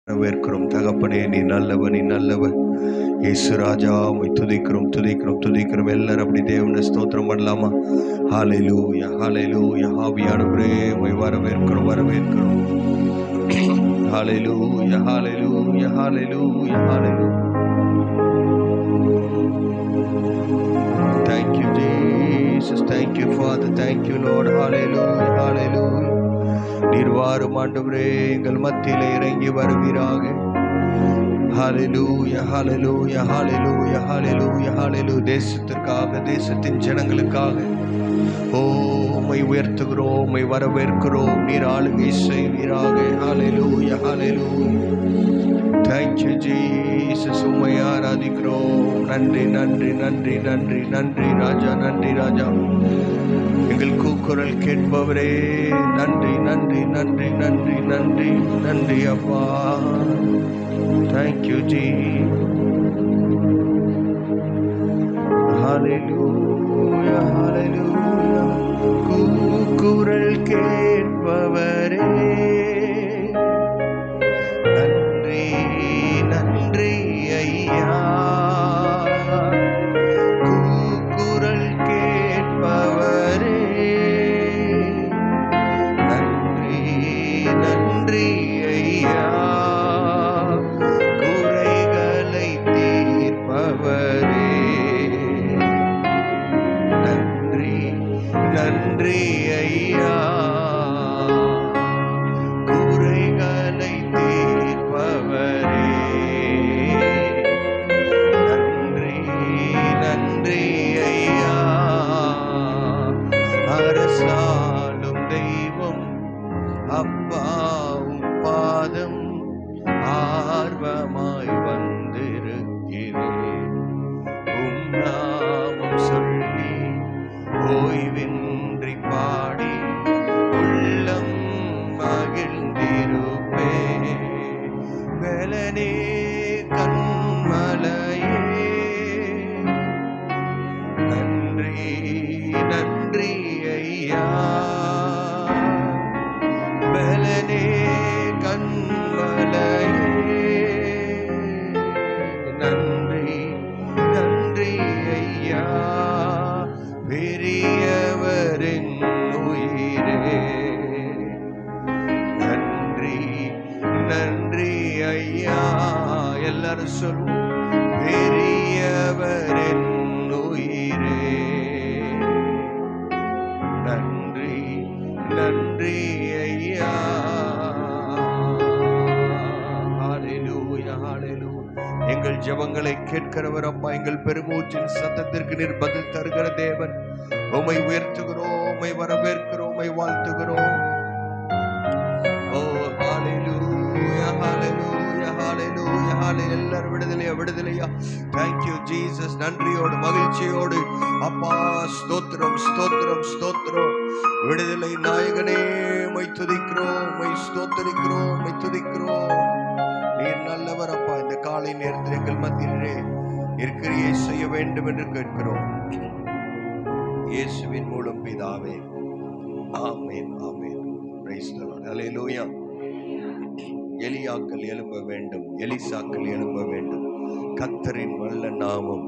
வரவேற்கிறோம் தகப்பனே. நீ நல்லவர், நீ நல்லவர். இயேசு ராஜா, உம்மை துதிக்கிறோம் துதிக்கிறோம் துதிக்கிறோம். எல்லாரும் அப்படி தேவனை ஸ்தோத்திரம் பண்ணலாமா? ஹல்லேலூயா ஹல்லேலூயா. ஆவியானவரே, உம்மை வரவேற்கிறோம் வரவேற்கிறோம். ஹல்லேலூயா ஹல்லேலூயா ஹல்லேலூயா ஹல்லேலூயா. Thank you Jesus, thank you Father, thank you Lord. Hallelujah hallelujah. நீர் வாரும் ஆண்டவரே, எங்கள் மத்தியிலே இறங்கி வருவீராக. ஹல்லேலூயா ஹல்லேலூயா ஹல்லேலூயா ஹல்லேலூயா ஹல்லேலூயா. தேசத்திற்காக, தேசத்தின் ஜனங்களுக்காக உம்மை உயர்த்துகிறோம், உம்மை வரவேற்கிறோம். நீர் ஆளுகை செய்வீராக. ஹல்லேலூயா ஹல்லேலூயா. Thank you Jesus, உம்மை ஆராதிக்கிறோம். நன்றி நன்றி நன்றி நன்றி நன்றி ராஜா, நன்றி ராஜா. எங்கள் கூக்குரல் கேட்பவரே, நன்றி நன்றி நன்றி நன்றி நன்றி நன்றி அப்பா. Thank you Jesus. Hallelujah hallelujah. கூக்குரல் கேட்பவரே, நன்றி நன்றி ஐயா. கூக்குரல் கேட்பவரே, நன்றி நன்றி ஐயா. குறைகளை தீர்ப்பவரே, நன்றி நன்றி ஐயா. குறைகளை தீர்ப்பவரே, நன்றி நன்றி ஐயா. அரசாளும் தெய்வம் அப்பாவும் பாதம் ஆர்வமாய் வந்திருக்கிறேன். உம் நாமம் சொல்லி ஓய்வின்றி பாடி உள்ளம் மகிழ்ந்திருப்பேன். பலனே கண்மலையே, நன்றி நன்றி ஐயா. பலனே கண்மலையே, நன்றி நன்றி ஐயா. பெரியவரின் உயிரே, நன்றி நன்றி ஐயா. எல்லாரும் சொல்லுவோம், பெரியவரின் உயிரே, நன்றி நன்றி ஐயா. ஹல்லேலூயா ஹல்லேலூயா. எங்கள் ஜெபங்களை கேட்கிறவர் அப்பா. எங்கள் பெருமூச்சின் சத்தத்திற்கு நீர் பதில் தருகிற தேவன். உம்மை உயர்த்துகிறோம், உம்மை வரவேற்கிறோம், உம்மை வாழ்த்துகிறோம். ஓ ஹல்லேலூயா ஹல்லேலூயா ஹல்லேலூயா ஹல்லேலூயா. எல்லாரும் விடுதலையா விடுதலையா. Thank you Jesus. நன்றியோடு மகிழ்ச்சியோடு அப்பா ஸ்தோத்திரம் ஸ்தோத்திரம் ஸ்தோத்திரம். விடுதலை நாயகனே, உம்மை துதிக்கிறோம், உம்மை ஸ்தோத்திரிக்கிறோம், உம்மை துதிக்கிறோம். நீர் நல்லவர் அப்பா. இந்த காலை நேரத்தில் எங்கள் மத்தியிலே கிரியை செய்ய வேண்டும் என்று கேட்கிறோம். இயேசுவின் மூலம் பிதாவே, ஆமென் ஆமென். Praise the Lord. Hallelujah. எலியாக்கள் எழும்ப வேண்டும், எலிசாக்கள் எழும்ப வேண்டும். கர்த்தரின் வல்ல நாமம்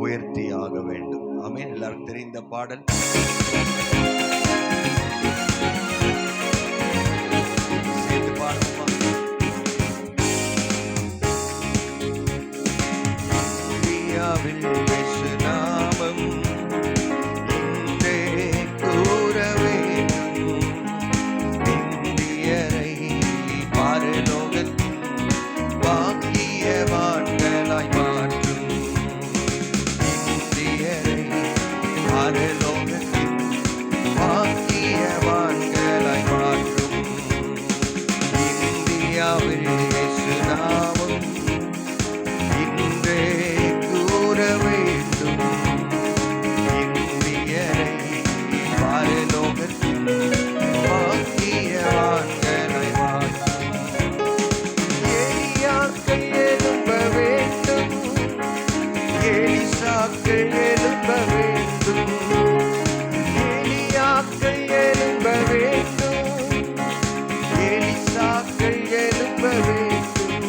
உயர்த்தியாக வேண்டும். ஆமென். எல்லாரும் தெரிந்த பாடல். சேர்ந்து பாடுமா? இந்தியாவில் இயேசு நாமம் இன்றே கூற வேண்டும். இந்தியரை பரலோகத்தின் பாக்கியவான்களாய் மாற்றும். இந்தியரை பரலோகத்தின் பாக்கியவான்களாய் மாற்றும். இந்தியாவில் இயேசு நாமம் இன்றே கூற வேண்டும். இந்தியரை பரலோகத்தின் பாக்கியவான்களாய் மாற்றும். எலியாக்கள் எழும்ப வேண்டும், எலிசாக்கள் எழும்ப வேண்டும். எலியாக்கள் எழும்ப வேண்டும், எலிசாக்கள் எழும்ப வேண்டும்.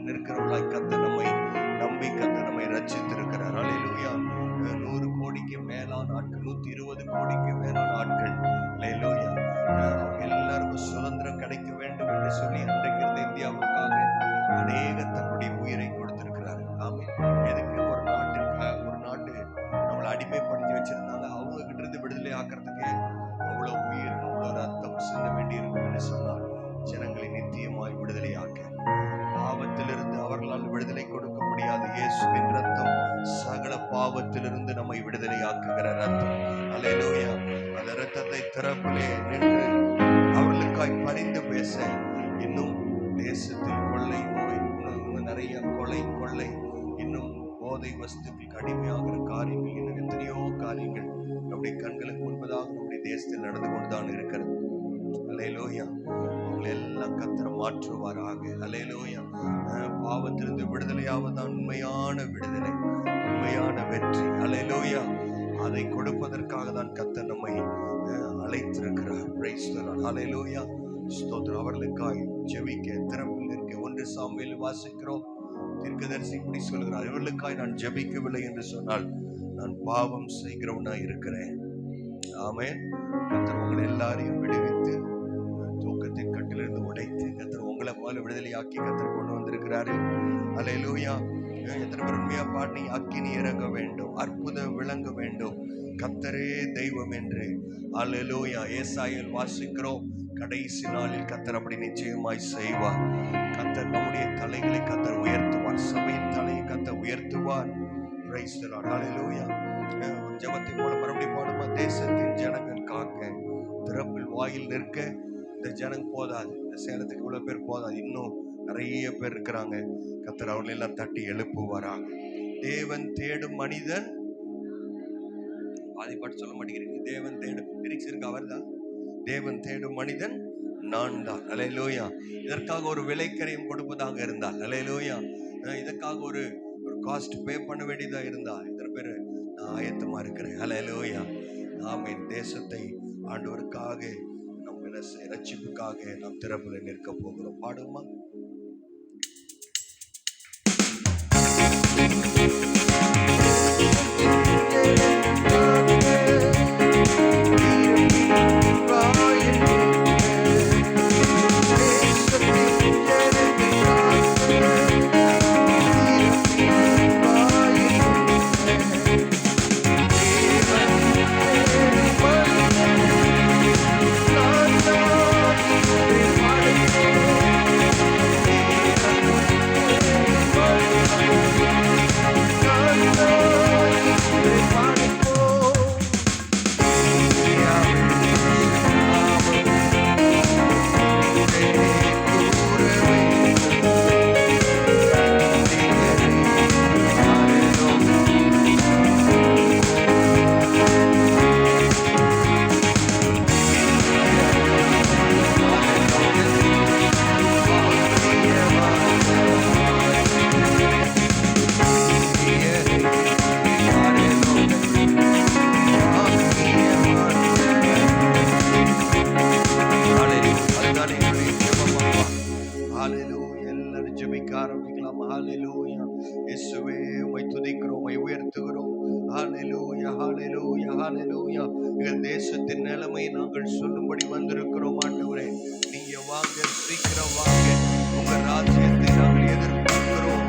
நிற்கிறவர்களாய் கர்த்தர் நம்மை நம்பி கர்த்தர் நம்மை ரட்சித்திருக்கிறார். அல்லேலூயா. 100 கோடிக்கு மேலான ஆட்கள், 120 கோடிக்கு மேலான ஆட்கள், அல்லேலூயா, அவங்க எல்லாருக்கும் சுதந்திரம் கிடைக்க வேண்டும் என்று சொல்லி அன்றைக்கு இருந்த இந்தியாவுக்காக அநேக தன்னுடைய உயிரை கொடுத்திருக்கிறார். ஆமென். எதுக்கு? ஒரு நாட்டு நம்மளை அடிமைப்படுத்தி வச்சிருந்தாங்க, அவங்க கிட்ட இருந்து விடுதலை ஆக்கிறதுக்கு அவ்வளவு உயிர், அவ்வளவு ரத்தம் சிந்த வேண்டி இருக்கும் என்று சொன்னால் ஜனங்களை நித்தியமாய் விடுதலை ஆக்க, பாவத்திலிருந்து அவர்களால் விடுதலை கொடுக்க முடியாது. இயேசுவின் ரத்தம் சகல பாவத்திலிருந்து நம்மை விடுதலை ஆக்குகிற ரத்தம். அல்லேலூயா. அந்த ரத்தத்தை திறப்பிலே நின்று அவர்களுக்காய் பரிந்து பேச, இன்னும் தேசத்தில் கொள்ளை நோய், நிறைய கொள்ளை, இன்னும் போதை வஸ்துக்களுக்கு அடிமையாகிற காரியங்கள், இன்னும் எத்தனையோ காரியங்கள் நம்முடைய கண்களுக்கு முன்பதாக நம்முடைய தேசத்தில் நடந்து கொண்டுதான் இருக்கிறது. அல்லேலூயா. அவங்களை எல்லாம் கர்த்தர் மாற்றுவாராக. அல்லேலூயா. பாவத்திலிருந்து விடுதலையாவதுதான் உண்மையான விடுதலை, உண்மையான வெற்றி. அல்லேலூயா. அதை கொடுப்பதற்காக தான் கர்த்தர் நம்மை அழைத்திருக்கிறார். Praise the lord. அல்லேலூயா. ஸ்தோத்திரம். அவர்களுக்காய் ஜெபிக்க திறப்பில் இருக்க 1 சாமுவேல் வாசிக்கிறோம். தீர்க்கதரிசி இப்படி சொல்கிறார், இவர்களுக்காய் நான் ஜெபிக்கவில்லை என்று சொன்னால் நான் பாவம் செய்கிறவனாய் இருக்கிறேன். ஆமென். கர்த்தர் உங்களை எல்லாரையும் விடுவித்து தூக்கத்தின் கட்டிலிருந்து உடைத்து கர்த்தர் உங்களை போல விடுதலையாக்கி கர்த்தர் கொண்டு வந்திருக்கிறாரு. அல்லேலூயா. எத்தனை பேர் உண்மையா பாடி அக்கினி இறங்க வேண்டும், அற்புதம் விளங்க வேண்டும், கர்த்தரே தெய்வம் என்று. அல்லேலூயா. ஏசாயாவில் வாசிக்கிறோம், கடைசி நாளில் கர்த்தர் அப்படி நிச்சயமாய் செய்வார். கர்த்தர் நம்முடைய தலைகளை கர்த்தர் உயர்த்துவார், சபையின் தலையை கர்த்தர் உயர்த்துவார். Praise the lord. அல்லேலூயா. ஒரு ஜெபத்தை போல மறுபடியும் பாடுமா? தேசத்தின் ஜனங்கள் காக்க, திறப்பில் வாயில் நிற்க. இந்த ஜனங்க போதாது, இந்த சேலத்துக்கு இவ்வளவு பேர் போதாது, இன்னும் நிறைய பேர் இருக்கிறாங்க. கர்த்தர் அவர்கள் எல்லாம் தட்டி எழுப்புவாராக. தேவன் தேடும் மனிதன், அதை பாட்டு சொல்ல மாட்டேங்கிறீங்க. தேவன் தேடும் லிரிக்ஸ் இருக்கு, அவர் தான். தேவன் தேடும் மனிதன் நான் தான். அல்லேலூயா. இதற்காக ஒரு விலைக்கரையும் கொடுப்பதாக இருந்தால், அல்லேலூயா, இதற்காக ஒரு காஸ்ட் பே பண்ண வேண்டியதாக இருந்தால், இத்தனை பேர் நான் ஆயத்தமா இருக்கிறேன். அல்லேலூயா. ஆமென். தேசத்தை ஆண்டவருக்காக, நம்ம ரட்சிப்புக்காக நாம் திறப்பில் நிற்க போகிறோம். பாடுமா? எங்கள் தேசத்தின் நிலைமை நாங்கள் சொல்லும்படி வந்திருக்கிறோம். ஆண்டவரே, நீங்க வாங்க, சீக்கிரம் வாங்க, உங்க ராஜ்யத்தை நாங்கள் எதிர்பார்க்கிறோம்.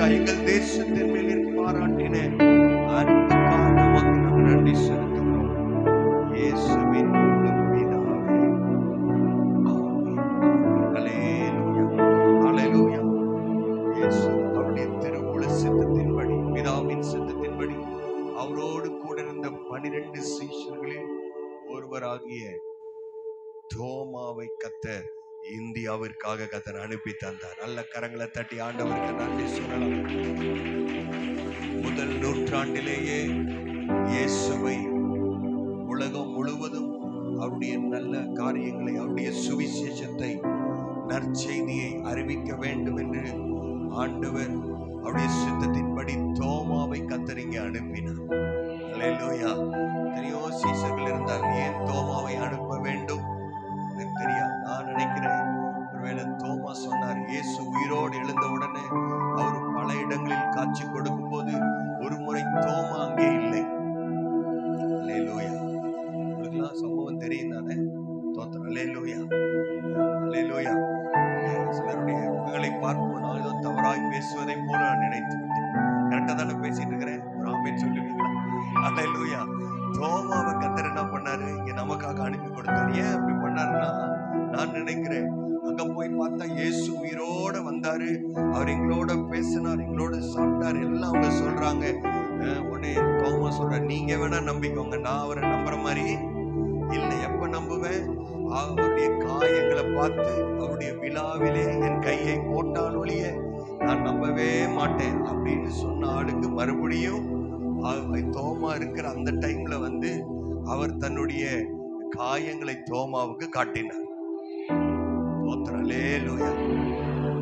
எங்கள் தேசத்தின் மேல் பாராட்டின அன்புக்காக நமக்கு நாங்கள் நன்றி செலுத்துகிறோம். இயேசுவின் மூலம் பிதாவே. ஆமென். அல்லேலூயா. அல்லேலூயா. இயேசு அவருடைய திருவுள சித்தத்தின்படி, பிதாவின் சித்தத்தின்படி அவரோடு கூட இருந்த 12 சீஷர்களில் ஒருவராகிய தோமாவை கர்த்தர் இந்தியாவிற்காக கர்த்தர் அனுப்பி தந்தார். நல்ல கரங்களை தட்டி ஆண்டவருக்கு நன்றி சொல்லலாம். முதல் நூற்றாண்டிலேயே இயேசுவை உலகம் முழுவதும் அவருடைய நல்ல காரியங்களை, அவருடைய சுவிசேஷத்தை, நற்செய்தியை அறிவிக்க வேண்டும் என்று ஆண்டவர் அவருடைய சித்தத்தின்படி தோமாவை கர்த்தர் இங்கே அனுப்பினார். அல்லேலூயா. எத்தனையோ சீசர்கள் இருந்தால் ஏன் தோமாவை அனுப்ப வேண்டும் எனக்கு தெரியாது. நான் நினைக்கிறேன் ஒருவேளை தோமா சொன்னார், இயேசு உயிரோடு எழுந்த உடனே அவர் பல இடங்களில் காட்சி கொடுக்கும் போது ஒரு முறை தோமா அங்கே இல்லை. அல்லேலூயா. உங்களுக்குலாம் சம்பவம் தெரியும் தானே? தோத்திரம். அல்லேலூயா. அல்லேலூயா. சிலருடைய முகங்களை பார்ப்போம், நான் ஏதோ தவறாய் பேசுவதை போல நான் நினைத்து விட்டேன். கரெக்டா தானே பேசிட்டு இருக்கிறேன்? ஒரு ஆமென் சொல்லுவீங்களா? அல்லேலூயா. தோமாவை கர்த்தர் என்ன பண்ணாரு? இங்க நமக்காக அனுப்பி கொடுத்தாரு. ஏன் அப்படி பண்ணாருன்னா, நான் நினைக்கிறேன் அங்க போய் பார்த்தா இயேசு உயிரோட வந்தாரு, அவர் எங்களோட பேசினார், எங்களோட சாப்பிட்டார், எல்லாம் அவங்க சொல்றாங்க. உடனே தோமா சொல்ற, நீங்க வேணா நம்பிக்கோங்க, நான் அவரை நம்புற மாதிரி இல்லை. எப்ப நம்புவேன்? அவருடைய காயங்களை பார்த்து அவருடைய விழாவிலே என் கையை போட்டால் ஒழிய நான் நம்பவே மாட்டேன் அப்படின்னு சொன்ன ஆளுக்கு மறுபடியும் தோமா இருக்கிற அந்த டைம்ல வந்து அவர் தன்னுடைய காயங்களை தோமாவுக்கு காட்டினார். அல்லேலூயா.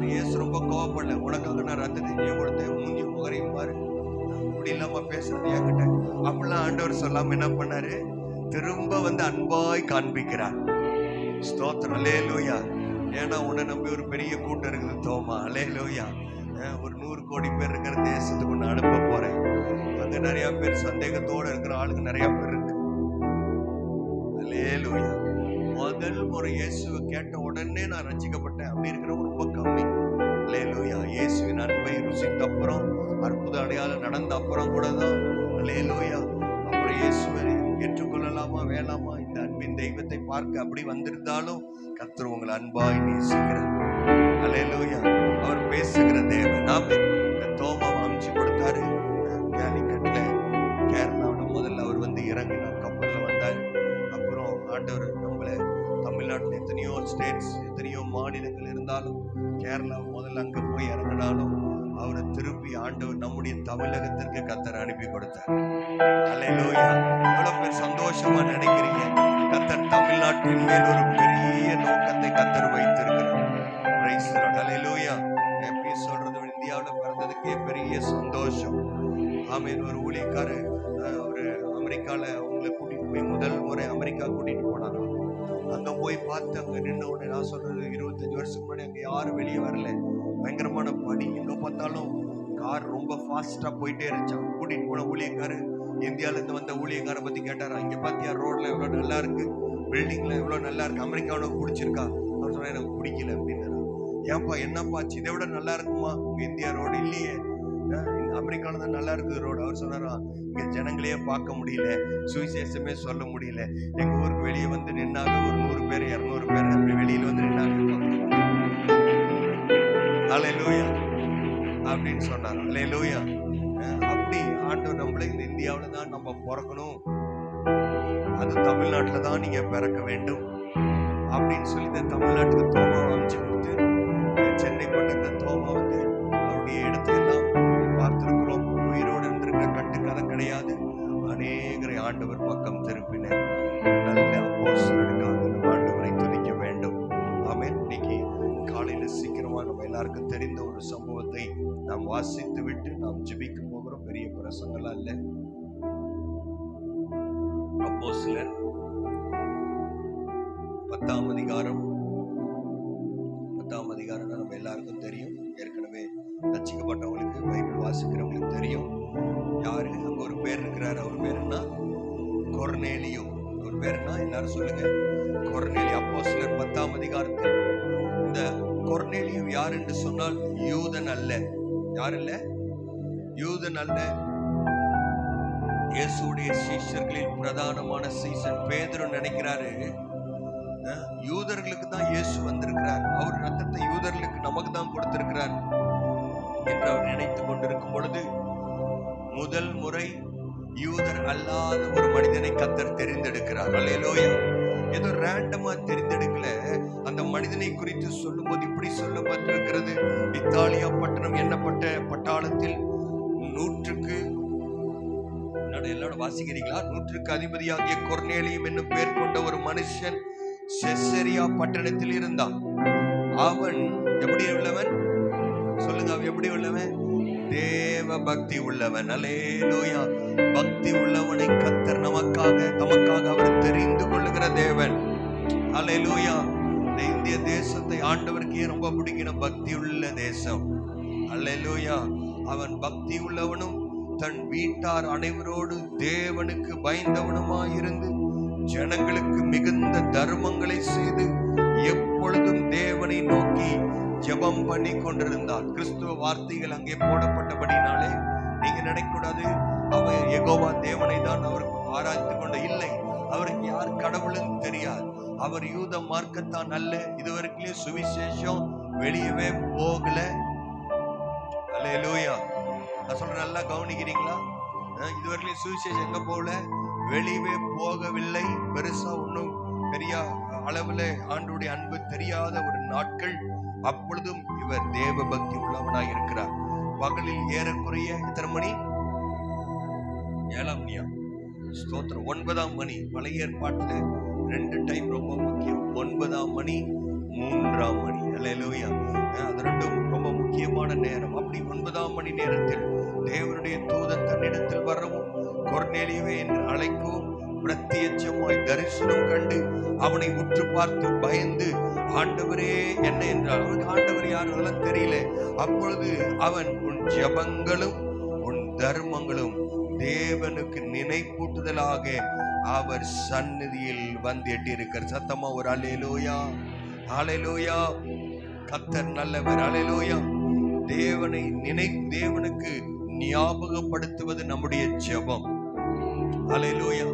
இயேசு ரொம்ப கோவப்படல, உனக்காக நான் ரத்தத்தையும் கொடுத்தேன், மூஞ்சி முகரையும் பாரு, அப்படி இல்லாம பேசுறது என்கிட்ட அப்படிலாம் ஆண்டவர் சொல்லாம என்ன பண்ணாரு? திரும்ப வந்து அன்பாய் காண்பிக்கிறார். ஸ்தோத்திரம். அல்லேலூயா. ஏன்னா உன்னை நம்பி ஒரு பெரிய கூட்டம் இருக்குது தோமா. அல்லேலூயா. ஒரு 100 கோடி பேர் இருக்கிற தேசத்துக்கு ஒன்று அனுப்ப போறேன். அங்க நிறைய பேர் சந்தேகத்தோட இருக்கிற ஆளுங்க நிறைய பேர் இருக்கு. அல்லேலூயா. முதல் முறை இயேசுவை கேட்ட உடனே நான் ரட்சிக்கப்பட்டேன் அப்படி இருக்கிறவங்க ரொம்ப கம்மி. அல்லேலூயா. இயேசுவின் அன்பை ருசித்த அப்புறம், அற்புத அடையாளம் நடந்த அப்புறம் கூட தான் அல்லேலூயா அப்புறம் இயேசுவை ஏற்றுக்கொள்ளலாமா வேளாமா, இந்த அன்பின் தெய்வத்தை பார்க்க அப்படி வந்திருந்தாலும் கர்த்தர் உங்களை அன்பாய் நேசிக்கிறார். அல்லேலூயா. அவர் பேசுகிற தேவன். இந்த தோமாவை அனுப்பிச்சு கொடுத்தாரு. கேலிக்கட்ல கேரளாவோட முதல்ல அவர் வந்து இறங்கினார், கப்பல்ல வந்தார். அப்புறம் ஆண்டவர் நம்மளை தமிழ்நாட்டில் எத்தனையோ ஸ்டேட்ஸ், எத்தனையோ மாநிலங்கள் இருந்தாலும் கேரளா முதல்ல அங்க போய் இறங்கினாலும் அவரை திருப்பி ஆண்டவர் நம்முடைய தமிழகத்திற்கு கர்த்தர் அனுப்பி கொடுத்தார். அல்லேலூயா. எவ்வளவு பேர் சந்தோஷமா நினைக்கிறீங்க? கர்த்தர் தமிழ்நாட்டின் மேல் ஒரு பெரிய நோக்கத்தை கர்த்தர் வைத்திருக்கிறார். Praise the lord. அல்லேலூயா. எப்படி சொல்றது, இந்தியாவில் பிறந்ததுக்கே பெரிய சந்தோஷம். ஆமென். ஒரு ஊழியக்காரர் ஒரு அமெரிக்கால அவங்களை கூட்டிட்டு போய் முதல் முறை அமெரிக்கா கூட்டிட்டு போனாங்க. அங்க போய் பார்த்து அங்க நின்ன உடனே நான் சொல்றது 25 வருஷத்துக்கு முன்னாடி அங்க யாரும் வெளியே வரல, பயங்கரமான பனி, எங்க பார்த்தாலும் கார் ரொம்ப ஃபாஸ்டா போயிட்டே இருந்துச்சு. கூட்டிட்டு போன ஊழியக்காரு இந்தியால இருந்து வந்த ஊழியக்காரை பத்தி கேட்டாரா, இங்க பாத்தியா ரோட்ல எவ்வளவு நல்லா இருக்கு, பில்டிங்ல எவ்வளவு நல்லா இருக்கு, அமெரிக்கா உனக்கு பிடிச்சிருக்கா? அவர் சொன்னா எனக்கு பிடிக்கல அப்படின்னு. ஏன்பா என்னப்பா, இதை விட நல்லா இருக்குமா உங்க இந்தியா ரோடு? இல்லையே, அமெரிக்கால தான் நல்லா இருக்குது ரோடு. அவர் சொன்னாரா, இங்க ஜனங்களையே பார்க்க முடியல, சுவிசேஷமே சொல்ல முடியல, எங்க ஊருக்கு வெளியே வந்து நின்னாலும் ஒரு 100 பேர் 200 பேர் அப்படி வெளியில வந்து நின்னாங்க. அல்லேலூயா அப்படின்னு சொன்னார். அல்லேலூயா. அப்படி ஆண்டவர் நம்மள இந்த இந்தியாவில தான் நம்ம பிறக்கணும், அது தமிழ்நாட்டுல தான் நீங்க பிறக்க வேண்டும் அப்படின்னு சொல்லி இந்த தமிழ்நாட்டுக்கு தோமா அமைச்சு கொடுத்து, சென்னை பட்டத்தை தோமா வந்து அவருடைய இடத்தையெல்லாம் பார்த்திருக்கிறோம். உயிரோடு இருந்திருக்கிற கட்டுக்கதை கிடையாது. அநேகரை ஆண்டவர் பக்கம் திருப்பினர். நல்ல அப்போஸ்தலருக்காக நம்ம ஆண்டவரை துதிக்க வேண்டும். ஆமென். இன்னைக்கு காலையில சீக்கிரமா நம்ம எல்லாருக்கும் தெரிந்த ஒரு சம்பவத்தை நாம் வாசித்து விட்டு நாம் ஜெபிக்க போகிறோம். பெரிய பிரசங்கலாம் இல்ல. அப்போஸ்தலர் 10ஆம் அதிகாரம் நம்ம எல்லாருக்கும் தெரியும். ஏற்கனவே ரட்சிக்கப்பட்டவங்களுக்கு, பைபிள் வாசிக்கிறவங்களுக்கு தெரியும். யாரு அங்க ஒரு பேர் இருக்கிறார், அவர் பேருன்னா கொர்நேலியு. ஒரு பேருன்னா எல்லாரும் சொல்லுங்க, கொர்நேலியு. அப்போஸ்தலர் 10ஆம் அதிகாரத்தில் இந்த கொர்நேலியு யார் என்று சொன்னால் யூதன் அல்ல. யார் இல்ல? யூதன் அல்ல. இயேசுடைய சீஷர்களில் பிரதானமான சீஷன் பேதுரு நினைக்கிறாரு, யூதர்களுக்கு தான் இயேசு வந்திருக்கிறார், அவர் ரத்தத்தை யூதர்களுக்கு நமக்கு தான் கொடுத்திருக்கிறார் என்று அவர் நினைத்துக் கொண்டிருக்கும் பொழுது முதல் முறை யூதர் அல்லாத ஒரு மனிதனை கர்த்தர் தெரிந்தெடுக்கிறார். அல்லேலூயா. ஏதோ ரேண்டமா தெரிந்தெடுக்கல. அந்த மனிதனை குறித்து சொல்லும் போது இப்படி சொல்லப்பட்டிருக்கிறது, இத்தாலியா பட்டணம் எண்ணப்பட்ட பட்டாளத்தில் 100க்கு எல்லாரும் வாசிக்கிறீங்களா? 100க்கு அதிபதியாகிய கொர்நேலியும் என்னும் பெயர் கொண்ட ஒரு மனுஷன் செசரியா பட்டணத்தில் இருந்தான். அவன் எப்படி உள்ளவன் சொல்லுங்க? அவன் எப்படி உள்ளவன்? தேவ பக்தி உள்ளவன். அல்லேலூயா. பக்தி உள்ளவனை கர்த்தர் தமக்காக அவர் தெரிந்து கொள்ளுகிற தேவன். அல்லேலூயா. இந்த இந்திய தேசத்தை ஆண்டவருக்கு ரொம்ப பிடிக்கிற பக்தி உள்ள தேசம். அல்லேலூயா. அவன் பக்தி உள்ளவனும் தன் வீட்டார் அனைவரோடு தேவனுக்கு பயந்தவனுமாயிருந்து ஜனங்களுக்கு மிகுந்த தர்மங்களை செய்து எப்பொழுதும் தேவனை நோக்கி ஜெபம் பண்ணி கொண்டிருந்தார். கிறிஸ்துவ வார்த்தைகள் அங்கே போடப்பட்டபடினாலே நீங்க நினைக்கூடாது அவர் யெகோவா தேவனை தான் அவர் ஆராய்ந்து கொண்ட. இல்லை, அவருக்கு யார் கடவுளும் தெரியாது. அவர் யூத மார்க்கத்தான் அல்ல. இதுவரைக்கும் சுவிசேஷம் வெளியவே போகல. அல்லேலூயா. நான் சொல்ற நல்லா கவனிக்கிறீங்களா? இதுவரைக்கும் சுவிசேஷம் எங்க போகல, வெளியவே போகவில்லை. பெருசா ஒன்றும் பெரிய அளவுல ஆண்டவருடைய அன்பு தெரியாத ஒரு நாட்கள். அப்பொழுதும் இவர் தேவ பக்தி உள்ளவனாய் இருக்கிறார். பகலில் ஏறக்குறைய எத்தனை மணி? 7ஆம் மணியா? ஸ்தோத்திரம். 9ஆம் மணி. பழைய ஏற்பாட்டுல 2 டைம் ரொம்ப முக்கியம். 9ஆம் மணி, 3ஆம் மணி. அல்லேலூயா. அது ரெண்டும் ரொம்ப முக்கியமான நேரம். அப்படி 9ஆம் மணி நேரத்தில் தேவனுடைய தூதன் தன்னிடத்தில் வரவும் கொர்நேலியுவே என்று அழைக்கவும் பிரத்யட்சமாய் தரிசனம் கண்டு அவனை உற்று பார்த்து பயந்து, ஆண்டவரே என்ன என்றார். அவனுக்கு ஆண்டவர் யார் அதெல்லாம் தெரியல. அப்பொழுது அவன், உன் ஜெபங்களும் உன் தர்மங்களும் தேவனுக்கு நினைப்பூட்டுதலாக அவர் சந்நிதியில் வந்து எட்டியிருக்கிற. சத்தமா ஒரு அல்லேலூயா. அல்லேலூயா. கர்த்தர் நல்லவர். அல்லேலூயா. தேவனுக்கு ஞாபகப்படுத்துவது நம்முடைய ஜெபம். அல்லேலூயா.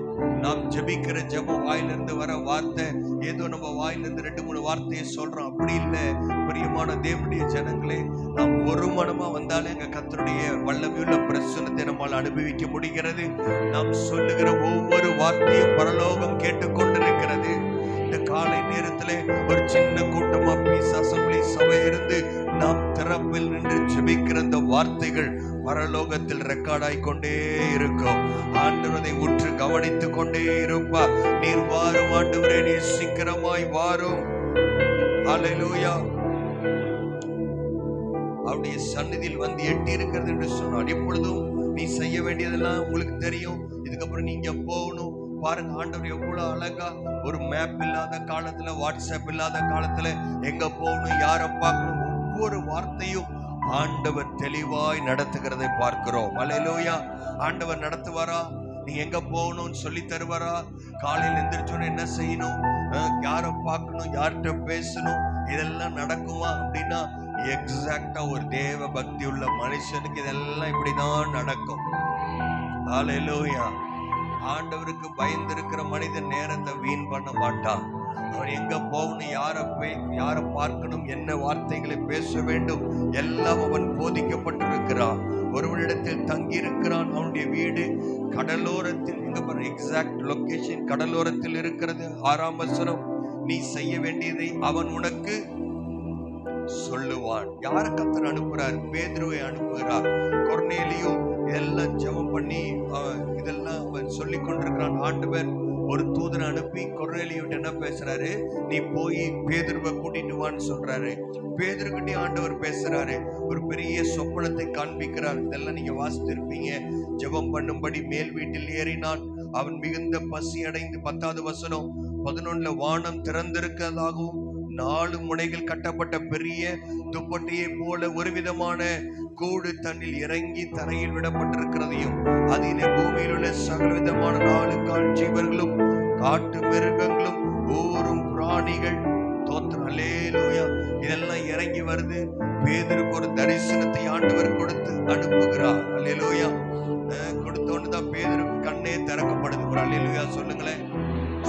நாம் ஜெபிக்கிற ஜெபம் வாயிலிருந்து வர வார்த்தை ஏதோ நம்ம வாயிலிருந்து 2-3 வார்த்தையை சொல்றோம், அப்படி இல்லை. பிரியமான தேவனுடைய ஜனங்களே, நாம் ஒரு மனமா வந்தாலே எங்க கர்த்தருடைய வல்லமையுள்ள பிரசன்னத்தை நம்மால் அனுபவிக்க முடிகிறது. நாம் சொல்லுகிற ஒவ்வொரு வார்த்தையும் பரலோகம் கேட்டுக்கொண்டிருக்கிறது. இந்த காலை நேரத்துல ஒரு சின்ன கூட்டமா பீஸ் அசம்பிளி சபை இருந்து நாம் திறப்பில் நின்று ஜெபிக்கிற அந்த வார்த்தைகள் பரலோகத்தில் ரெக்கார்டாய் கொண்டே இருக்கும். ஆண்டவரை உற்று கவனித்துக் கொண்டே இருப்பார். நீர் வாரும் ஆண்டவரே, நீர் சீக்கிரமாய் வாரும். அல்லேலூயா. அவருடைய சந்நிதியில் வந்து எட்டி இருக்கிறது என்று சொன்னார். இப்பொழுதும் நீ செய்ய வேண்டியதெல்லாம் உங்களுக்கு தெரியும். இதுக்கப்புறம் நீங்க போகணும். பாருங்க, ஆண்டவர் எவ்வளவு அழகா ஒரு மேப் இல்லாத காலத்துல, வாட்ஸ்அப் இல்லாத காலத்துல எங்க போகணும், யாரை பார்க்கணும், ஒவ்வொரு வார்த்தையும் ஆண்டவர் தெளிவாய் நடத்துகிறதை பார்க்கிறோம். அல்லேலூயா. ஆண்டவர் நடத்துவாரா? நீ எங்க போகணும்னு சொல்லி தருவாரா? காலையில் எந்திரிச்சோன்னு என்ன செய்யணும், யாரை பார்க்கணும், யார்கிட்ட பேசணும், இதெல்லாம் நடக்குமா அப்படின்னா எக்ஸாக்டா ஒரு தேவ பக்தி உள்ள மனுஷனுக்கு இதெல்லாம் இப்படிதான் நடக்கும். அல்லேலூயா. ஆண்டவருக்கு பயந்திருக்கிற மனிதன் நேரத்தை வீண் பண்ண மாட்டான். அவன் எங்க போகணும், யாரை பார்க்கணும், என்ன வார்த்தைகளை பேச வேண்டும், எல்லாம் அவன் போதிக்கப்பட்டிருக்கிறான். ஒருவனிடத்தில் தங்கி இருக்கிறான். அவனுடைய வீடு கடலோரத்தில். எங்க பாரு, எக்ஸாக்ட் லொகேஷன் கடலோரத்தில் இருக்கிறது. 6ஆம் வசனம், நீ செய்ய வேண்டியதை அவன் உனக்கு சொல்லுவான். யார கர்த்தர் அனுப்புறார்? பேதுருவை அனுப்புகிறார். கொர்நேலியு இதெல்லாம் ஜெபம் பண்ணி இதெல்லாம் அவன் சொல்லி கொண்டிருக்கிறான். ஆண்டவர் ஒரு தூதனை அனுப்பி கொர்நேலியுட்ட என்ன பேசுறாரு? நீ போய் பேதுருவை கூட்டிட்டு வான்னு சொல்றாரு. பேதுருக்கிட்டே ஆண்டவர் பேசுறாரு. ஒரு பெரிய சொப்பனத்தை காண்பிக்கிறார். இதெல்லாம் நீங்க வாசித்திருப்பீங்க. ஜெபம் பண்ணும்படி மேல் வீட்டில் ஏறினான். அவன் மிகுந்த பசி அடைந்து 10வது வசனம் 11 வானம் திறந்திருக்கிறதாகவும் 4 முனைகள் கட்டப்பட்ட பெரிய துப்பட்டியை போல ஒரு விதமான கூடு தன்னில் இறங்கி தரையில் விடப்பட்டிருக்கிறதையும் அதிலே பூமியில் உள்ள சகல விதமான 4 கால் ஜீவர்களும் காட்டு மிருகங்களும் ஊரும் பிராணிகள், தோத்திரம், அல்லேலூயா, இதெல்லாம் இறங்கி வருது. பேதுருக்கு ஒரு தரிசனத்தை ஆண்டவர் கொடுத்து அனுப்புகிறார். அல்லேலூயா. கொடுத்தோன்னு தான் பேதுருக்கு கண்ணே திறக்கப்படுது. ஒரு அல்லேலூயா சொல்லுங்களேன்.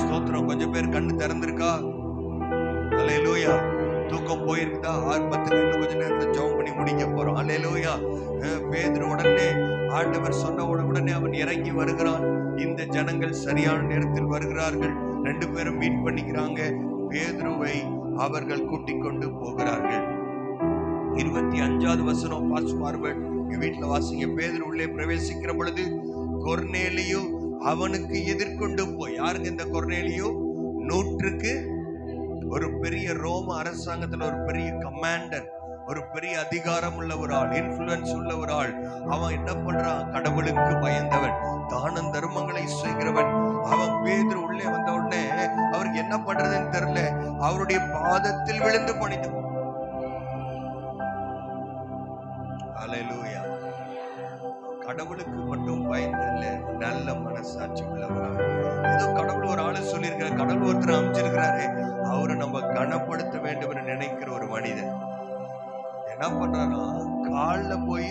ஸ்தோத்திரம். கொஞ்சம் பேர் கண்ணு திறந்திருக்கா? அல்லேலூயா. தூக்கம் போயிருக்குதா? ஆர்ப்பத்துக்கு இன்னும் கொஞ்ச நேரத்தில் ஜெபம் பண்ணி முடிக்க போறோம். அல்லேலூயா. பேதுரு உடனே ஆண்டவர் சொன்ன உடனே அவன் இறங்கி வருகிறான். இந்த ஜனங்கள் சரியான நேரத்தில் வருகிறார்கள். 2 பேரும் மீட் பண்ணிக்கிறாங்க. பேதுருவை அவர்கள் கூட்டிக் கொண்டு போகிறார்கள். 25வது வசனம் பாஸ் ஃபார்வர்ட். வீட்டுல வாசிங்க. பேதுரு உள்ளே பிரவேசிக்கிற பொழுது கொர்நேலியு அவனுக்கு எதிர்கொண்டு போய். யாருங்க இந்த கொர்நேலியு? 100க்கு ஒரு பெரிய ரோம அரசாங்கத்துல ஒரு பெரிய கமாண்டர், ஒரு பெரிய அதிகாரம் உள்ள ஒரு ஆள், இன்ஃப்ளூயன்ஸ் உள்ள ஒரு ஆள். அவன் என்ன பண்றான்? கடவுளுக்கு பயந்தவன், தான தர்மங்களை செய்கிறவன். அவன் பேதுரு உள்ளே வந்த உடனே அவருக்கு என்ன பண்றதுன்னு தெரியல. அவருடைய பாதத்தில் விழுந்து பணிந்து. அல்லேலூயா. கடவுளுக்கு மட்டும் பயந்தல்ல, நல்ல மனசாட்சி உள்ளவரா. ஏதோ கடவுள் ஒரு ஆளு சொல்லியிருக்கிற, கடவுள் ஒருத்தர் அமைச்சிருக்கிறாரு, அவரை நம்ம கனப்படுத்த வேண்டும் என்று நினைக்கிற ஒரு மனிதன் என்ன பண்றாரா? கால்ல போய்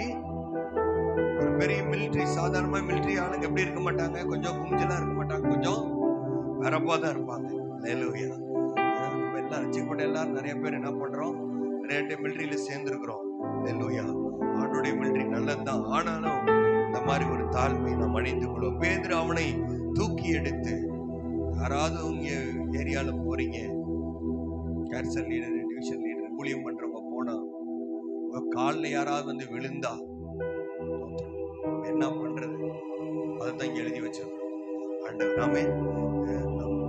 ஒரு பெரிய மிலிட்டரி, சாதாரணமா மிலிட்டரி ஆளுங்க எப்படி இருக்க மாட்டாங்க, கொஞ்சம் குஞ்சலா இருக்க மாட்டாங்க, கொஞ்சம் வரப்பா தான் இருப்பாங்க. அல்லேலூயா. எல்லாம் ரட்சிக்கப்பட்ட எல்லாரும் நிறைய பேர் என்ன பண்றோம்? நிறைய மிலிட்டரியில சேர்ந்துருக்கிறோம். அல்லேலூயா. ஆண்டோடைய மிலிட்டரி நல்லதுதான். ஆனாலும் இந்த மாதிரி ஒரு தாழ்மை நாம் அணிந்து கொள்வோம். பேதுரு அவனை தூக்கி எடுத்து, யாராவது உங்க ஏரியால போறீங்க, கேர்சல் லீடர், டிவிஷன் லீடர், ஊழியம் பண்றவங்க போனா உங்க காலில் யாராவது வந்து விழுந்தா என்ன பண்றது? அதைத்தான் இங்க எழுதி வச்சிருக்கோம். ஆண்டவர் நாமே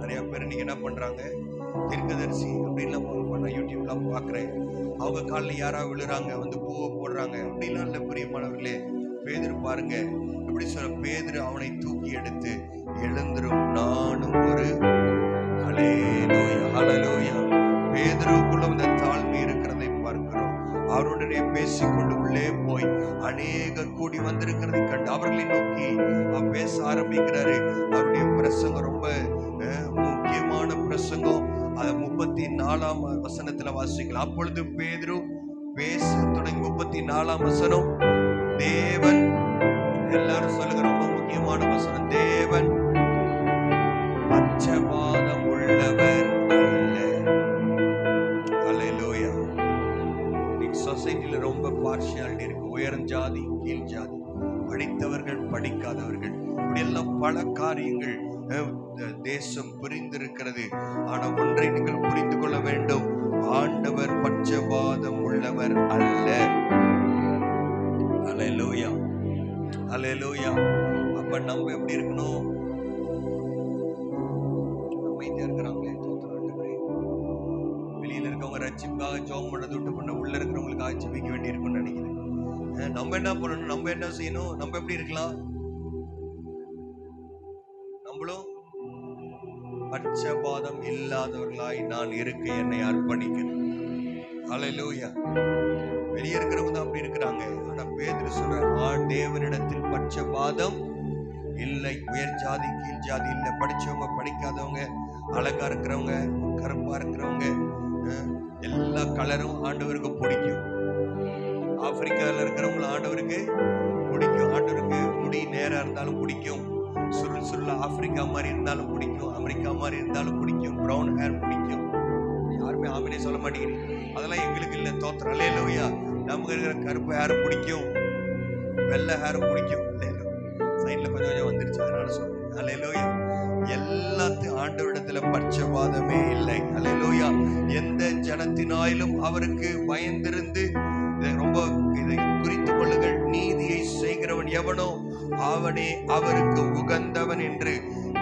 நிறைய பேர் நீங்க என்ன பண்றாங்க, தீர்க்கதரிசி அப்படின்லாம் நான் யூடியூப்லாம் பாக்குறேன். அவங்க காலில் யாராவது விழுறாங்க, வந்து பூவை போடுறாங்க அப்படிலாம் இல்ல. பிரியமானவர்களே, பேதுரு பாருங்க எப்படி சொல்ற. பேதுரு அவனை தூக்கி எடுத்து, எழுந்திரும் நானும் ஒரு. அல்லேலூயா, அல்லேலூயா. பேதுருக்குள்ள அந்த தாழ்மை இருக்கிறதை பார்க்கிறோம். அவருடனே பேசிக்கொண்டு உள்ளே போய் அநேகர் கூடி வந்திருக்கிறதை கண்டு அவர்களை நோக்கி பேச ஆரம்பிக்கிறாரு. அவருடைய பிரசங்கம் ரொம்ப முக்கியமான பிரசங்கம். 34ஆம் வசனத்துல வாசிக்கலாம். அப்பொழுது பேதுரு பேச தொடங்கி 34ஆம் வசனம். தேவன், எல்லாரும் சொல்லுங்க, ரொம்ப முக்கியமான வசனம். தேவன் பட்சபாதம் உள்ளவர் அல்ல. அல்லேலூயா. இன்னைக்கு சொசைட்டில ரொம்ப பார்ஷியாலிட்டி இருக்கு. உயர் ஜாதி, கீழ் ஜாதி, படித்தவர்கள், படிக்காதவர்கள், இப்படி எல்லாம் பல காரியங்கள் தேசம் புரிந்திருக்கிறது. ஆனா ஒன்றை நீங்கள் புரிந்து கொள்ள வேண்டும், ஆண்டவர் பட்சபாதம் உள்ளவர் அல்ல. அல்லேலூயா, அல்லேலூயா. அப்ப நம்ம எப்படி இருக்கணும்? அமைதியா இருக்கிறாங்களே, வெளியில இருக்கவங்க ரட்சிப்பாக ஜெபம் பண்ண விட்டு பண்ண, உள்ள இருக்கிறவங்களுக்கு ஆட்சிப்பிக்க வேண்டி இருக்கும்னு நினைக்கிறேன். நம்ம என்ன பண்ணணும்? நம்ம என்ன செய்யணும்? நம்ம எப்படி இருக்கலாம்? நம்மளும் பட்சபாதம் இல்லாதவர்களாய் நான் இருக்க என்னை அர்ப்பணிக்கிறேன். அல்லேலூயா. வெளியே இருக்கிறவங்க தான் அப்படி இருக்கிறாங்க. ஆனா பேதுரு சொல்ற, தேவனிடத்தில் பட்சபாதம் இல்லை. உயர் ஜாதி, கீழ் ஜாதி இல்லை. படிச்சவங்க, படிக்காதவங்க, அழகா இருக்கிறவங்க, கருப்பா இருக்கிறவங்க, எல்லா கலரும் ஆண்டவருக்கு பிடிக்கும். ஆப்பிரிக்கால இருக்கிறவங்க ஆண்டவருக்கு பிடிக்கும். ஆண்டவருக்கு முடி நேரா இருந்தாலும் பிடிக்கும், சுருள் சுருளா ஆப்பிரிக்கா மாதிரி இருந்தாலும் பிடிக்கும், அமெரிக்கா மாதிரி இருந்தாலும் பிடிக்கும், பிரவுன் ஹேர் பிடிக்கும். யாருமே ஆமினே சொல்ல மாட்டேங்கிறீங்க. அதெல்லாம் எங்களுக்கு இல்லை. தோத்திரம். அல்லேலூயா. நமக்கு இருக்கிற கருப்பு ஹேரும் பிடிக்கும், வெள்ளை ஹேரும் பிடிக்கும். சைட்ல கொஞ்சம் கொஞ்சம் வந்துருச்சு, அதனால சொல்றேன். அல்லேலூயா. எல்லாத்தையும் ஆண்டவரிடத்துல பட்சபாதமே இல்லை. அல்லேலூயா. எந்த ஜனத்தினாலும் அவருக்கு பயந்திருந்து, ரொம்ப இதை குறித்துக் கொள்ளுங்கள், நீதியை செய்கிறவன் எவனோ அவனே அவருக்கு உகந்தவன் என்று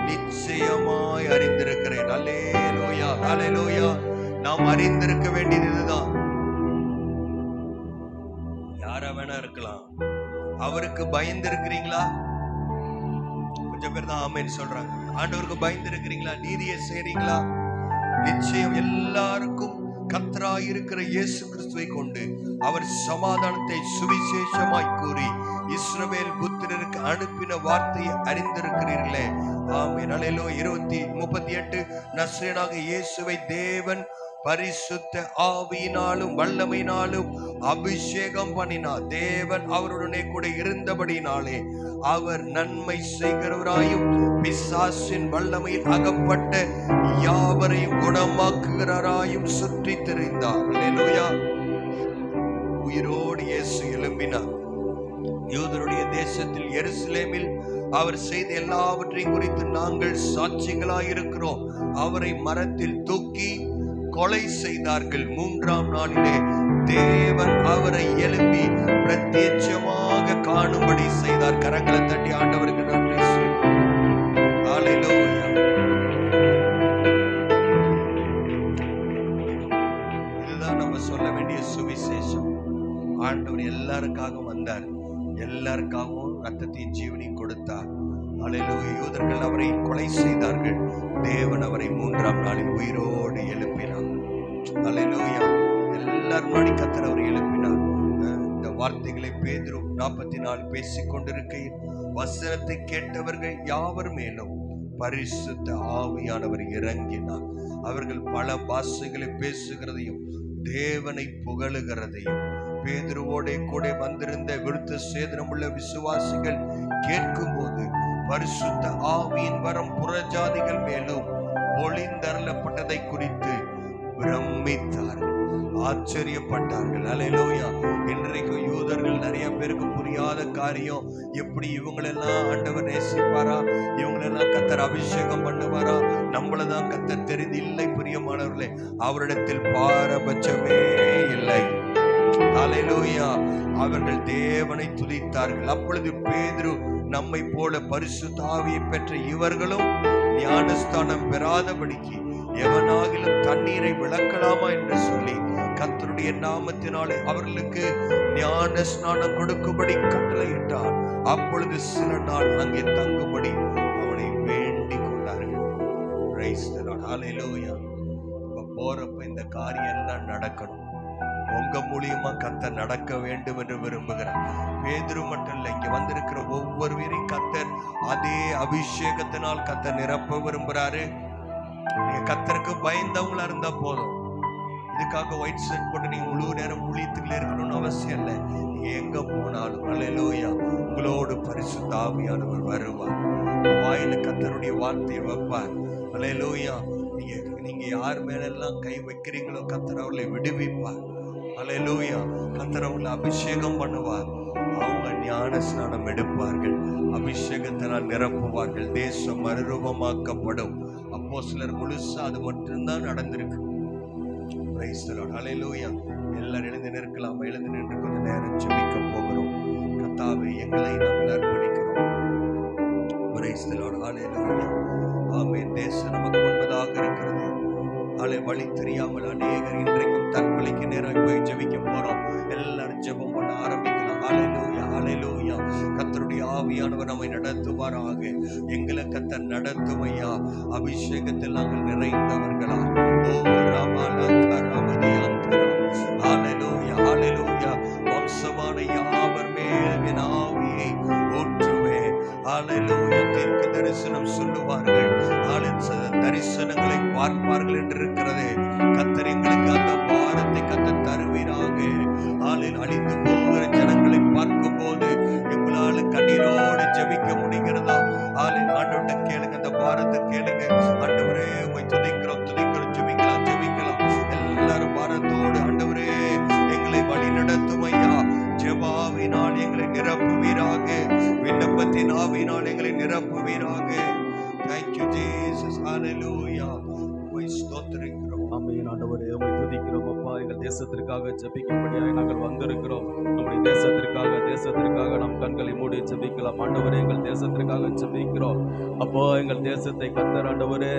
நிச்சயமாய் அறிந்திருக்கிறேன். அல்லேலூயா, அல்லேலூயா. நாம் அறிந்திருக்க வேண்டியது இதுதான். யாரா வேணா இருக்கலாம். அவருக்கு பயந்து இருக்கிறீங்களா? கொஞ்சம் பேர் தான் ஆமென் சொல்றாங்க. ஆண்டவருக்கு பயந்து இருக்கிறீங்களா? நீதியை செய்றீங்களா? நிச்சயம் எல்லாருக்கும் கர்த்தராய் இருக்கிற இயேசு கிறிஸ்துவை கொண்டு அவர் சமாதானத்தை சுவிசேஷமாய் கூறி இஸ்ரவேல் புத்திரருக்கு அனுப்பின வார்த்தையை அறிந்திருக்கிறீர்களே. ஆமென். அல்லேலூயா. 38 நசரேயனாகிய இயேசுவை தேவன் பரிசுத்த ஆவியினாலும் வல்லமையினாலும் அபிஷேகம் பண்ணினார். தேவன் அவருடனே கூட இருந்தபடினாலே அவர் நன்மை செய்கிறவராயும் பிசாசின் வல்லமையில் அகப்பட்ட யாவரையும் குணமாக்குகிறாராயும் சுற்றி திரிந்தார். அல்லேலூயா. உயிரோடு இயேசு எழும்பினார். யூதருடைய தேசத்தில் எருசலேமில் அவர் செய்த எல்லாவற்றையும் குறித்து நாங்கள் சாட்சிகளாயிருக்கிறோம். அவரை மரத்தில் தூக்கி கொலை செய்தார்கள். 3ஆம் நாளிலே தேவன் அவரை எழுப்பி பிரத்யட்சமாக காணும்படி செய்தார். கரங்களை தட்டி ஆண்டவருக்கு நன்றி சொல்லி. ஹல்லேலூயா. இதுதான் நம்ம சொல்ல வேண்டிய சுவிசேஷம். ஆண்டவர் எல்லாருக்காகவும் வந்தார், எல்லாருக்காகவும் ரத்தத்தின் ஜீவனையும் கொடுத்தார். ஹல்லேலூயா. யூதர்கள் அவரை கொலை செய்தார்கள். தேவன் அவரை 3ஆம் நாளில் உயிரோடு எழுப்பினார். ஹல்லேலூயா. எல்லாரும் முன்னாடி கர்த்தர் அவரை எழுப்பினார். இந்த வார்த்தைகளை பேதுரு 44 பேசிக் கொண்டிருக்கையில் வசனத்தை கேட்டவர்கள் யாவர் மேலும் பரிசுத்த ஆவியானவர் இறங்கினார். அவர்கள் பல பாஷைகளை பேசுகிறதையும் தேவனை புகழுகிறதையும் பேதுருவோட கூட வந்திருந்த விருத்த சேதனமுள்ள விசுவாசிகள் கேட்கும் போது பரிசுத்த ஆவியின் வரம் புறஜாதிகள் மேலும் ஒளிந்தருளப்பட்டதை குறித்து பிரமித்தார்கள், ஆச்சரியப்பட்டார்கள். அல்லேலூயா. இன்றைக்கு யூதர்கள் நிறைய பேருக்கு புரியாத காரியம், எப்படி இவங்களெல்லாம் ஆண்டவர் நேசிப்பாரா, இவங்களெல்லாம் கர்த்தர் அபிஷேகம் பண்ணுவாரா, நம்மளதான் கர்த்தர் தெரிந்து இல்லை. பிரியமானவர்களே, அவரிடத்தில் பாரபட்சமே இல்லை. அல்லேலூயா. அவர்கள் தேவனை துதித்தார்கள். அப்பொழுது பேதுரு, நம்மை போல பரிசுத்த ஆவியை பெற்ற இவர்களும் ஞானஸ்தானம் பெறாதபடிக்கு எவனாகிலும் தண்ணீரை விளக்கலாமா என்று சொல்லி கர்த்தருடைய நாமத்தினாலே அவர்களுக்கு ஞான ஸ்நானம் கொடுக்கும்படி கட்டளையிட்டார். அப்பொழுது சில நாள் அங்கே தங்கும்படி அவனை வேண்டிக் கொண்டார்கள். Praise the Lord. ஹல்லேலூயா. போறப்ப இந்த காரியம் எல்லாம் நடக்கணும். உங்க மூலியமா கர்த்தர் நடக்க வேண்டும் என்று விரும்புகிறார். பேதுரு மட்டும் இல்லை, இங்க வந்திருக்கிற ஒவ்வொருவரையும் கர்த்தர் அதே அபிஷேகத்தினால் கர்த்தர் நிரப்ப விரும்புறாரு. நீங்க கர்த்தருக்கு பயந்தவங்களா இருந்தா போதும். இதுக்காக ஒயிட் ஷர்ட் போட்டு நீங்க முழு நேரம் ஊழியத்துக்குள்ள இருக்கணும்னு அவசியம் இல்லை. நீங்க எங்க போனாலும் அல்லேலூயா உங்களோடு பரிசுத்த ஆவியானவர் வருவார். வாயில கர்த்தருடைய வார்த்தையை வைப்பார். அல்லேலூயா. நீங்க யார் மேலெல்லாம் கை வைக்கிறீங்களோ கர்த்தர் அவர்களை விடுவிப்பார். அல்லேலூயா. கர்த்தர் அவர்களை அபிஷேகம் பண்ணுவார். அவங்க ஞான ஸ்நானம் எடுப்பார்கள், அபிஷேகத்தினால் நிரப்புவார்கள், தேசம் மறுரூபமாக்கப்படும். அப்போஸ்தலர் முழுசா அது மட்டும்தான் நடந்திருக்கு. Praise the Lord. ஹல்லேலூயா. எல்லாரும் எழுந்து நிற்கலாம். எழுந்து நின்று கொஞ்ச நேரம் ஜெபிக்க போகிறோம். கர்த்தாவே, எங்களை நாங்கள் அர்ப்பணிக்கிறோம். Praise the Lord. Hallelujah. Amen. தேசம் நமக்கு முன்பதாக இருக்கிறது. வழி தெரியாமல் அநேகர் இன்றைக்கும் தற்கொலைக்கு நேரம் போய் ஜெபிக்க போறோம். எல்லாரும் ஜெபம் பண்ண ஆரம்பிக்கலாம். ஹல்லேலூயா. ஹல்லேலூயா. கர்த்தருடைய ஆவியானவர் நம்மை நடத்துவாராக. எங்களை கர்த்தர் நடத்தும் ஐயா. அபிஷேகத்தில் நாங்கள் நிறைந்தவர்களா. ஓ ராமலந்தரமதியந்தர. ஹல்லேலூயா. ஹல்லேலூயா. வம்சமான யாவர் மேல் என் ஆவியை ஊற்றுவேன். ஹல்லேலூயா. தீர்க்க தரிசனம் சொல்லுவார்கள், தரிசனங்களை பார்ப்பார்கள் என்று இருக்கிறது. கர்த்தர் எங்களுக்கு அந்த பாரத்தை கர்த்தர் தருவீராக. அழிந்து போகிற ஜனங்களை பார்க்கும் போது எங்களால கண்ணீரோடு ஜெபிக்க முடிகிறதா? ஆண்டவர்கிட்ட கேளுங்க, அந்த பாரத்தை கேளுங்க. ஆண்டவரே, உம்மை துதிக்கிறோம், துதிக்கிறோம். ஜெபிக்கலாம். எல்லாரும் பாரத்தோடு, ஆண்டவரே எங்களை வழி நடத்தும் ஐயா. ஜெபாவினால் எங்களை நிரப்புவீராக, விண்ணப்பத்தின் ஆவியினால் எங்களை நிரப்புவீராக. Thank you Jesus. Hallelujah. உம்மை ஸ்தோத்திரிக்கிறோம். ஆமென். ஆண்டவரே, உம்மை துதிக்கிறோம் அப்பா. எங்கள் தேசத்திற்காக ஜெபிக்கும்படியாக நாங்கள் வந்திருக்கிறோம். நம்முடைய தேசத்திற்காக நம் கண்களை மூடி ஜெபிக்கலாம். ஆண்டவரே, எங்கள் தேசத்திற்காக ஜெபிக்கிறோம் அப்போ. எங்கள் தேசத்தை கர்த்தர் ஆண்டவரே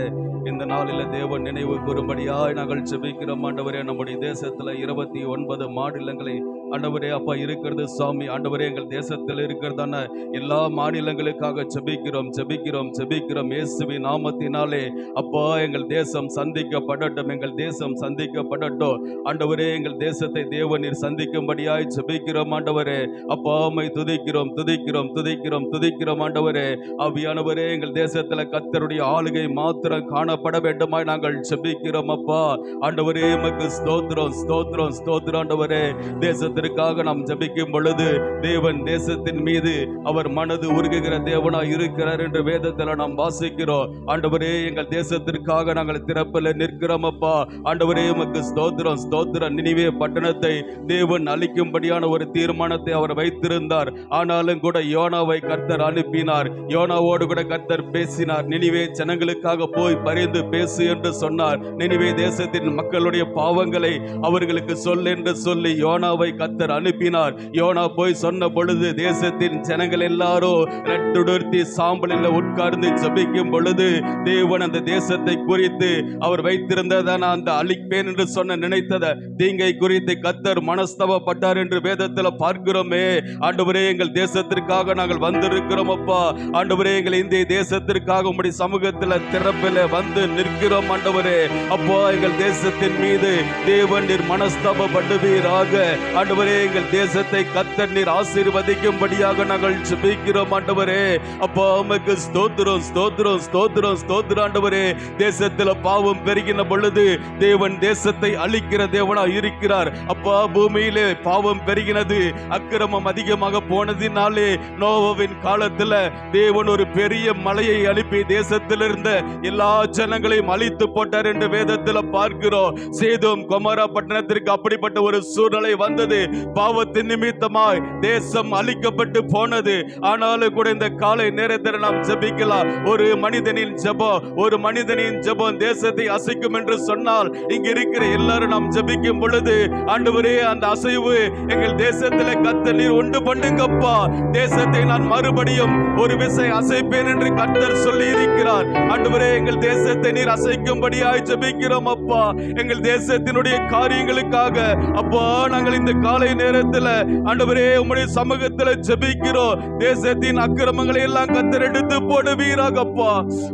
இந்த நாளில் தேவன் நினைவு கூறும்படியாய் நாங்கள் ஜெபிக்கிறோம். ஆண்டவரே, நம்முடைய தேசத்துல 29 மாநிலங்களை ஆண்டவரே அப்பா இருக்கிறது சுவாமி. ஆண்டவரே எங்கள் தேசத்தில் இருக்கிறதான எல்லா மாநிலங்களுக்காக ஜெபிக்கிறோம் ஜெபிக்கிறோம் ஜெபிக்கிறோம் இயேசுவின் நாமத்தினாலே. அப்பா எங்கள் தேசம் சந்திக்கப்படட்டும், எங்கள் தேசம் சந்திக்கப்படட்டும். ஆண்டவரே எங்கள் தேசத்தை தேவநீர் சந்திக்கும்படியாய் ஜெபிக்கிறோம் ஆண்டவரே. அப்பா உம்மை துதிக்கிறோம் துதிக்கிறோம் துதிக்கிறோம் துதிக்கிறோம் ஆண்டவரே. ஆவியானவரே எங்கள் தேசத்துல கர்த்தருடைய ஆளுகை மாத்திரம் காணப்பட வேண்டுமாய் நாங்கள் ஜெபிக்கிறோம் அப்பா. ஆண்டவரே உமக்கு ஸ்தோத்திரம் ஸ்தோத்திரம் ஸ்தோத்திரம் ஆண்டவரே. தேசத்திற்காக நாம் ஜெபிக்கும் பொழுது தேவன் தேசத்தின் மீது அவர் மனது உருகுகிற தேவனாய் இருக்கிறார் என்று வேதத்துல நாம் வாசிக்கிறோம். ஆண்டவரே எங்கள் தேசத்திற்காக நாங்கள் திறப்பில் நிற்கிறோம் அப்பா. ஆண்டவரே உமக்கு ஸ்தோத்திரம் ஸ்தோத்திரம். நினிவே பட்டணத்தை தேவன் அழிக்கும்படியான ஒரு தீர்மானத்தை அவர் வைத்திருந்தார். ஆனாலும் கூட யோனாவை கர்த்தர் அனுப்பினார். யோனாவோடு கூட கர்த்தர் பேசினார். நினிவே ஜனங்களுக்காக போய் பரிந்து பேசு என்று சொன்னார். நினிவே தேசத்தின் மக்களுடைய பாவங்களை அவர்களுக்கு சொல் என்று சொல்லி யோனாவை கர்த்தர் அனுப்பினார். யோனா போய் சொன்ன பொழுது தேசத்தின் ஜனங்கள் எல்லாரும் ரெட்டுடுத்தி சாம்பலில் உட்கார்ந்து ஜெபிக்கும் பொழுது தேவன் அந்த தேசத்தை குறித்து அவர் வைத்திருந்ததான அந்த அழிப்பேன் என்று சொன்ன நினைத்தத தீங்கை குறித்து கர்த்தர் மனஸ்தவப்பட்டார் என்று வேதத்தில் பார்க்கிறோமே. ஆண்டவரே எங்கள் தேசத்திற்காக நாங்கள் வந்திருக்கிறோம் அப்பா. ஆண்டவரே எங்கள் இந்திய தேசத்திற்காக உம்முடைய சமூகத்தில் திறப்பில் வந்து நிற்கிறோம் ஆண்டவரே. அப்பா எங்கள் தேசத்தின் மீது தேவன் நீர் மனஸ்தாபப்படுவீராக. ஆண்டவரே எங்கள் தேசத்தை கர்த்தர் நீர் ஆசீர்வதிக்கும்படியாக நாங்கள் ஜெபிக்கிறோம் ஆண்டவரே. அப்பா உமக்கு ஸ்தோத்திரம் ஸ்தோத்திரம் ஸ்தோத்திரம் ஸ்தோத்திரம் ஆண்டவரே. தேசத்தில் பாவம் பெருகின பொழுது தேவன் தேசத்தை அழிக்கிற தேவனா இருக்கிறார் அப்பா. பூமியிலே பாவம் பெருகினது, அக்கிரமம் அதிகமாக போனதினாலே நோவாவின் காலத்துல தேவன் ஒரு பெரிய மலையை அனுப்பி தேசத்தில் இருந்த எல்லா ஜனங்களையும் அழித்து போட்டார் என்று வேதத்தில் பார்க்கிறோம். சேதோம் கொமோரா பட்டணத்திற்கு அப்படிப்பட்ட ஒரு சூழ்நிலை வந்தது. பாவத்தின் நிமித்தமாய் தேசம் அழிக்கப்பட்டு போனது. ஆனாலும் கூட இந்த காலை நேரத்தில் நாம் ஜெபிக்கலாம். ஒரு மனிதனின் ஜெபம், ஒரு மனிதனின் ஜெபம் தேசத்தை அசைக்கும் என்று சொன்னால் இங்க இருக்கிற எல்லாரும் நாம் ஜெபிக்கும் பொழுது ஆண்டவரே அந்த அசைவு எங்கள் தேசத்திலே கர்த்தர் நீர் உண்டு பண்ணுங்கப்பா. தேசத்தை நான் மறுபடியும் ஒரு விசை அசைப்பேன் என்று கர்த்தர் சொல்லி இருக்கிறார். ஆண்டவரே எங்கள் தேசத்தை நீர் அசைக்கும்படியாய் ஜெபிக்கிறோம் அப்பா. எங்கள் தேசத்தினுடைய காரியங்களுக்காக அப்பா நாங்கள் இந்த காலை நேரத்தில் ஆண்டவரே உம்முடைய சமூகத்தில் ஜெபிக்கிறோம். தேசத்தின் அக்கிரமங்களை எல்லாம் கர்த்தர் எடுத்து போடுவீராகப்பா.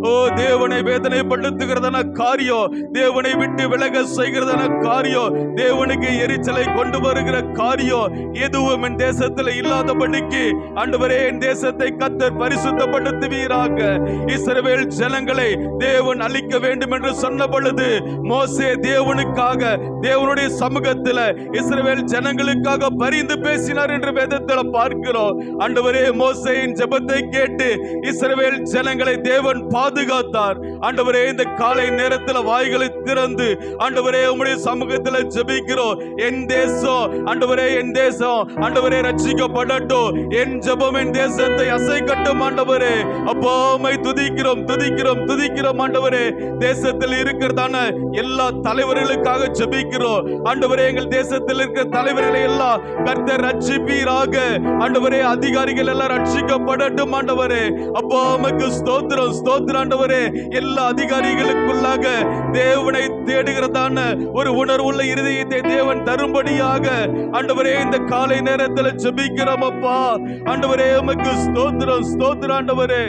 ஓ தேவனை வேதனைப்படுத்துகிறதான காரியம், தேவனை விட்டு விலக செய்கிறதான காரியம், தேவனுக்கு எரிச்சலை கொண்டு வருகிற காரியம் எதுவும் என் தேசத்தில் இல்லாதபடிக்கு ஆண்டவரே என் தேசத்தை கர்த்தர் பரிசுத்தப்படுத்துவீராக. இஸ்ரவேல் ஜனங்களை தேவன் அழிக்க வேண்டும் என்று சொன்ன பொழுது மோசே தேவனுக்காக தேவனுடைய சமூகத்தில் இஸ்ரவேல் ஜனங்களுக்காக பரிந்து பேசினார் என்று வேதத்தில் பார்க்கிறோம். ஆண்டவரே மோசேயின் ஜெபத்தை கேட்டு இஸ்ரவேல் ஜனங்களை தேவன் பாதுகாத்தார். ஆண்டவரே இந்த காலை நேரத்தில் வாய்களை திறந்து ஆண்டவரே உம்முடைய சமூகத்தில் ஜெபிக்கிறோம். என் தேசம் ஆண்டவரே, என் தேசம் ஆண்டவரே ரட்சிக்கப்படட்டும். என் ஜெபம் என் தேசத்தை அசைக்கட்டும் ஆண்டவரே. அப்பா உம்மை துதிக்கிறோம் துதிக்கிறோம் துதிக்கிறோம் ஆண்டவரே. தேசத்தில் இருக்கிறதான எல்லா தலைவர்களுக்காக ஜெபிக்கிறோம் ஆண்டவரே. எங்கள் தேசத்தில் இருக்கிற தலைவர்களை எல்லாம் கர்த்தர் ரட்சிப்பீராக ஆண்டவரே. அதிகாரிகள் எல்லாம் ரட்சிக்கப்படட்டும் ஆண்டவரே. அப்பா உமக்கு ஸ்தோத்திரம் ஸ்தோத்திரம் ஆண்டவரே. எல்லா அதிகாரிகளுக்குள்ளாக தேவனை தேடுகிறதான ஒரு உணர்வுள்ள இருதயத்தை தேவன் தரும்படியாக ஆண்டவரே இந்த காலை நேரத்தில் ஜெபிக்கிறோம் அப்பா. ஆண்டவரே உமக்கு ஸ்தோத்திரம் ஸ்தோத்திரம் ஆண்டவரே.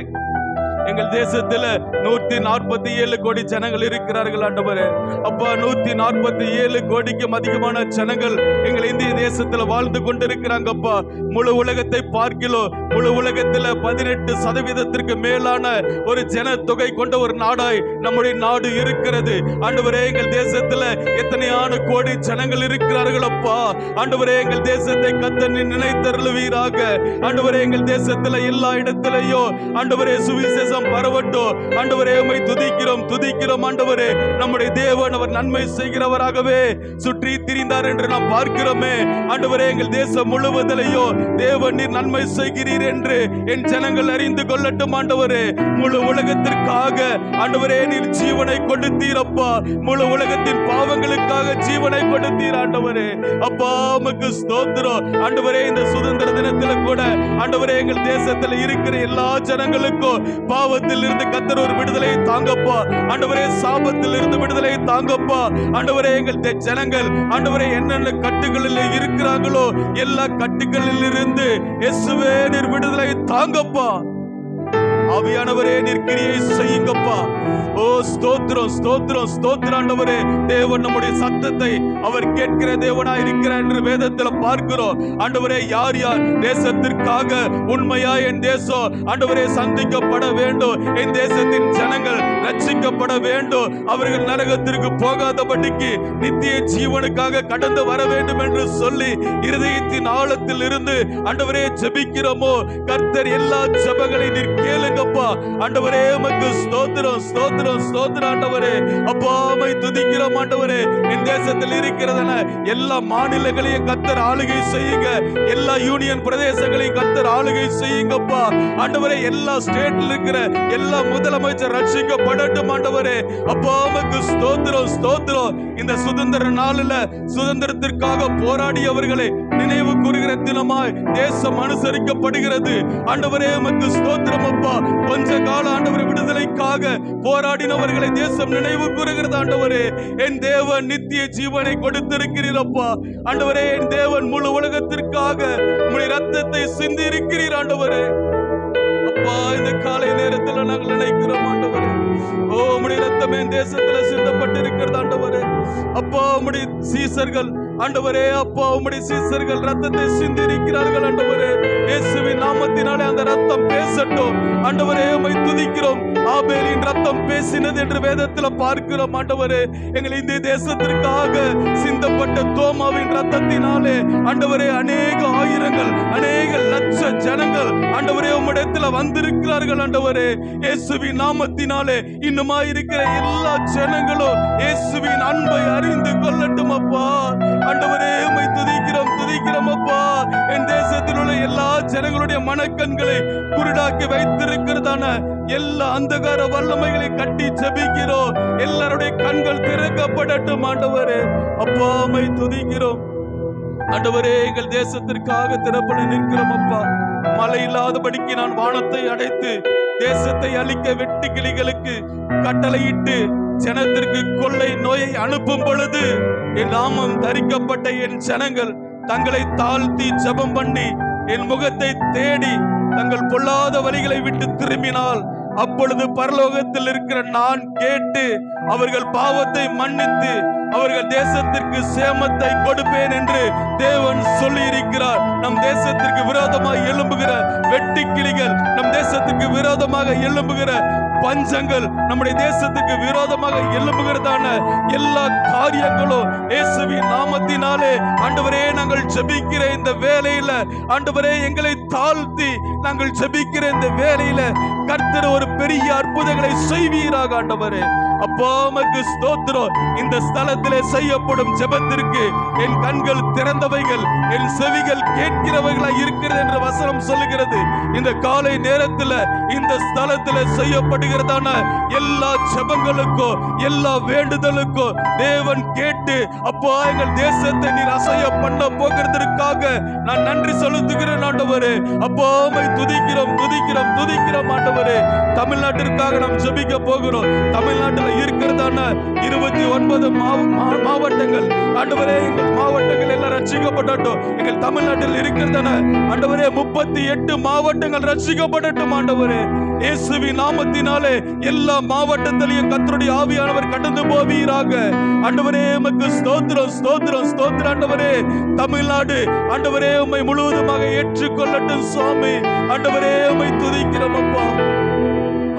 எங்கள் தேசத்தில் 147 கோடி ஜனங்கள் இருக்கிறார்கள் ஆண்டவரே. அப்பா 147 கோடிக்கும் அதிகமான ஜனங்கள் எங்கள் இந்திய தேசத்தில் வாழ்ந்து கொண்டிருக்கிறாங்க அப்பா. முழு உலகத்தை பார்க்கிறோம். முழு உலகத்தில் 18% மேலான ஒரு ஜனத்தொகை கொண்ட ஒரு நாடாய் நம்முடைய நாடு இருக்கிறது ஆண்டவரே. எங்கள் தேசத்தில் எத்தனையான கோடி ஜனங்கள் இருக்கிறார்கள் அப்பா. ஆண்டவரே எங்கள் தேசத்தை கர்த்தர் நினைத்தருளுவீராக ஆண்டவரே. எங்கள் தேசத்தில் எல்லா இடத்திலேயும் ஆண்டவரே சுவிசேஷம் பரவட்டும் ஆண்டவரே. உம்மை துதிக்கிறோம் துதிக்கிறோம் ஆண்டவரே. நம்முடைய தேவன் அவர் நன்மை செய்கிறவராகவே சுற்றி திரிந்தார் என்று நாம் பார்க்கிறோமே ஆண்டவரே. எங்கள் தேசம் முழுவதிலேயோ தேவன் நீர் நன்மை செய்கிறீர் என்று என் ஜனங்கள் அறிந்து கொள்ளட்டும் ஆண்டவரே. முழு உலகத்திற்காக ஆண்டவரே நீர் ஜீவனை கொடுத்தீரப்பா. முழு உலகத்தின் பாவங்களுக்காக ஜீவனை கொடுத்தீர் ஆண்டவரே. அப்பா உமக்கு ஸ்தோத்திரம் ஆண்டவரே. இந்த சுதந்திர தினத்தில் கூட ஆண்டவரே எங்கள் தேசத்தில் இருக்கிற எல்லா ஜனங்களுக்கும் பாவத்தில் இருந்து கர்த்தர் ஒரு விடுதலையை தாங்கப்பா. ஆண்டவரே, சாபத்தில் இருந்து விடுதலையை தாங்கப்பா. ஆண்டவரே, எங்கள் ஜனங்கள் ஆண்டவரே என்னென்ன கட்டுகளில் இருக்கிறாங்களோ எல்லா கட்டுகளில் இருந்து இயேசுவே நீர் விடுதலை தாங்கப்பா. ஆவியானவரே, நீர் கிரியை செய்யுங்கப்பா. ஓ ஸ்தோத்திரம், ஸ்தோத்திரம், ஸ்தோத்திரம். ஆண்டவரே, தேவன் நம்முடைய சத்தத்தை அவர் கேட்கிற தேவனாய் இருக்கிறார் என்று வேதத்துல பார்க்கிறோம். ஆண்டவரே, யார் யார் தேசத்திற்காக உண்மையா என் தேசம் ஆண்டவரே சந்திக்கப்பட வேண்டும், என் தேசத்தின் ஜனங்கள் ரட்சிக்கப்பட வேண்டும், அவர்கள் நரகத்திற்கு போகாதபடிக்கு நித்திய ஜீவனுக்காக கடந்து வர வேண்டும் என்று சொல்லி இருதயத்தின் ஆழத்தில் இருந்து ஆண்டவரே ஜெபிக்கிறோமோ, கர்த்தர் எல்லா ஜெபங்களை நீர் கேளுங்கப்பா. ஆண்டவரே, உமக்கு ஸ்தோத்திரம், ஸ்தோத்திரம், ஸ்தோத்திரம். ஆண்டவரே, அப்பா உம்மை துதிக்கிறோம். ஆண்டவரே, என் தேசத்தில் இருக்கிறதான எல்லா மாநிலங்களையும் கர்த்தர் ஆளுகை செய்யுங்க, எல்லா யூனியன் பிரதேசங்களையும் கர்த்தர் ஆளுகை செய்யுங்கப்பா. ஆண்டவரே, எல்லா ஸ்டேட்ல இருக்கிற எல்லா முதலமைச்சர் ரட்சிக்கப்படட்டும். ஆண்டவரே, அப்பா உமக்கு ஸ்தோத்திரம், ஸ்தோத்திரம். இந்த சுதந்திர நாளில் சுதந்திரத்திற்காக போராடியவர்களை நினைவு கூறுகிற தினமாய் தேசம் அனுசரிக்கப்படுகிறது. ஆண்டவரே, உமக்கு ஸ்தோத்திரம் அப்பா. கொஞ்ச கால ஆண்டவரே விடுதலைக்காக போராடினவர்களை தேசம் நினைவு கூறுகிறது. ஆண்டவரே, என் தேவன் நித்திய ஜீவனை கொடுத்திருக்கிறீர் அப்பா. ஆண்டவரே, என் தேவன் முழு உலகத்திற்காக உம்முடைய ரத்தத்தை சிந்தி இருக்கிறீர். ஆண்டவரே, அப்பா, இந்த காலை நேரத்தில் நாங்கள் நினைக்கிறோம். ஆண்டவரே, ஓ உம்முடைய ரத்தமே தேசத்துல சிந்தப்பட்டிருக்கிறது. ஆண்டவரே, அப்பா, உம்முடைய சீசர்கள் ஆண்டவரே, அப்பா, உம்முடைய சீசர்கள் ரத்தத்தை சிந்தி இருக்கிறார்கள். ஆண்டவரே, இயேசுவின் நாமத்தினாலே அந்த ரத்தம் பேசட்டும். ஆண்டவரே, உம்மை துதிக்கிறோம். ஆபேலின் ரத்தம் பேசினது என்று வேதத்தில் பார்க்கிறோம். ஆண்டவரே, எங்கள் இந்திய தேசத்திற்காக சிந்தப்பட்ட தோமாவின் ரத்தத்தினாலே ஆண்டவரே அநேக ஆயிரங்கள் அநேக லட்ச ஜனங்கள் ஆண்டவரே உம்மிடத்தில் வந்திருக்கிறார்கள். ஆண்டவரே, இயேசுவின் நாமத்தினாலே இன்னுமா இருக்கிற எல்லா ஜனங்களும் இயேசுவின் அன்பை அறிந்து கொள்ளட்டும் அப்பா. ஆண்டவரே, உம்மை துதிக்கிறோம், துதிக்கிறோம் அப்பா. என் தேசத்தில் உள்ள எல்லா ஜனங்களுடைய மனக்கண்களை குருடாக்கி வைத்திருக்கிறதான எல்லா அந்தகார வல்லமைகளை கட்டி ஜெபிக்கிறோம். எல்லாருடைய கண்கள் திறக்கப்படட்டும். ஆண்டவரே, அப்பா, உம்மை துதிக்கிறோம். ஆண்டவரே, எங்கள் தேசத்திற்காக திறப்பட நிற்கிறோம் அப்பா. மழை இல்லாதபடிக்கு நான் வானத்தை அடைத்து தேசத்தை அழிக்க வெட்டு கிளிகளுக்கு கட்டளையிட்டு ஜனத்திற்கு கொள்ளை நோயை அனுப்பும் பொழுது என் நாமம் தரிக்கப்பட்ட என் ஜனங்கள் தங்களை தாழ்த்தி ஜெபம் பண்ணி என் முகத்தை தேடி தங்கள் பொல்லாத வழிகளை விட்டு திரும்பினால் அப்பொழுது பரலோகத்தில் இருக்கிற நான் கேட்டு அவர்கள் பாவத்தை மன்னித்து அவர்கள் தேசத்திற்கு சேமத்தை கொடுப்பேன் என்று தேவன் சொல்லி இருக்கிறார். நம் தேசத்திற்கு விரோதமாக எழும்புகிற வெட்டு கிளிகள், நம் தேசத்துக்கு விரோதமாக எழும்புகிற பஞ்சங்கள், நம்முடைய தேசத்துக்கு விரோதமாக எழும்புகிறதான எல்லா காரியங்களும் இயேசுவின் நாமத்தினாலே ஆண்டவரே நாங்கள் ஜெபிக்கிற இந்த வேளையில ஆண்டவரே எங்களை தாழ்த்தி நாங்கள் ஜெபிக்கிற இந்த வேளையில கர்த்தர் ஒரு பெரிய அற்புதங்களை செய்வீராக. ஆண்டவரே, அப்பா, உமக்கு ஸ்தோத்திரம். இந்த ஸ்தலத்திலே செய்யப்படும் ஜெபத்திற்கு என் கண்கள் திறந்தவைகள், என் செவிகள் கேட்கிறவைகளாய் இருக்கிறது என்ற வசனம் சொல்லுகிறது. இந்த காலை நேரத்தில் இந்த ஸ்தலத்திலே செய்யப்படுகிறதான எல்லா ஜெபங்களுக்கும் எல்லா வேண்டுதலுக்கும் தேவன் கேட்டு அப்பா எங்கள் தேசத்தை நீர் அசைய பண்ண போகிறதற்காக நான் நன்றி செலுத்துகிறேன். ஆண்டவரே, அப்பா, உம்மை துதிக்கிறோம், துதிக்கிறோம், துதிக்கிறோம். ஆண்டவரே, தமிழ்நாட்டிற்காக நாம் ஜெபிக்க போகிறோம். தமிழ்நாட்டில் இருக்கிறதான 29 மாவட்டங்கள் ஆண்டவரே, எங்கள் மாவட்டங்கள் எல்லாம் ரட்சிக்கப்படட்டும். எங்கள் தமிழ்நாட்டில் இருக்கிறதான ஆண்டவரே 38 மாவட்டங்கள் ரட்சிக்கப்படட்டும். ஆண்டவரே, இயேசுவின் நாமத்தினாலே எல்லா மாவட்டத்திலையும் கர்த்தருடைய ஆவியானவர் கடந்து போவீராக. ஆண்டவரே, உமக்கு ஸ்தோத்திரம், ஸ்தோத்திரம், ஸ்தோத்திரம். ஆண்டவரே, தமிழ்நாடு ஆண்டவரே உம்மை முழுவதுமாக ஏற்றுக்கொள்ளட்டும் சுவாமி. ஆண்டவரே, உம்மை துதிக்கிறோம் அப்பா.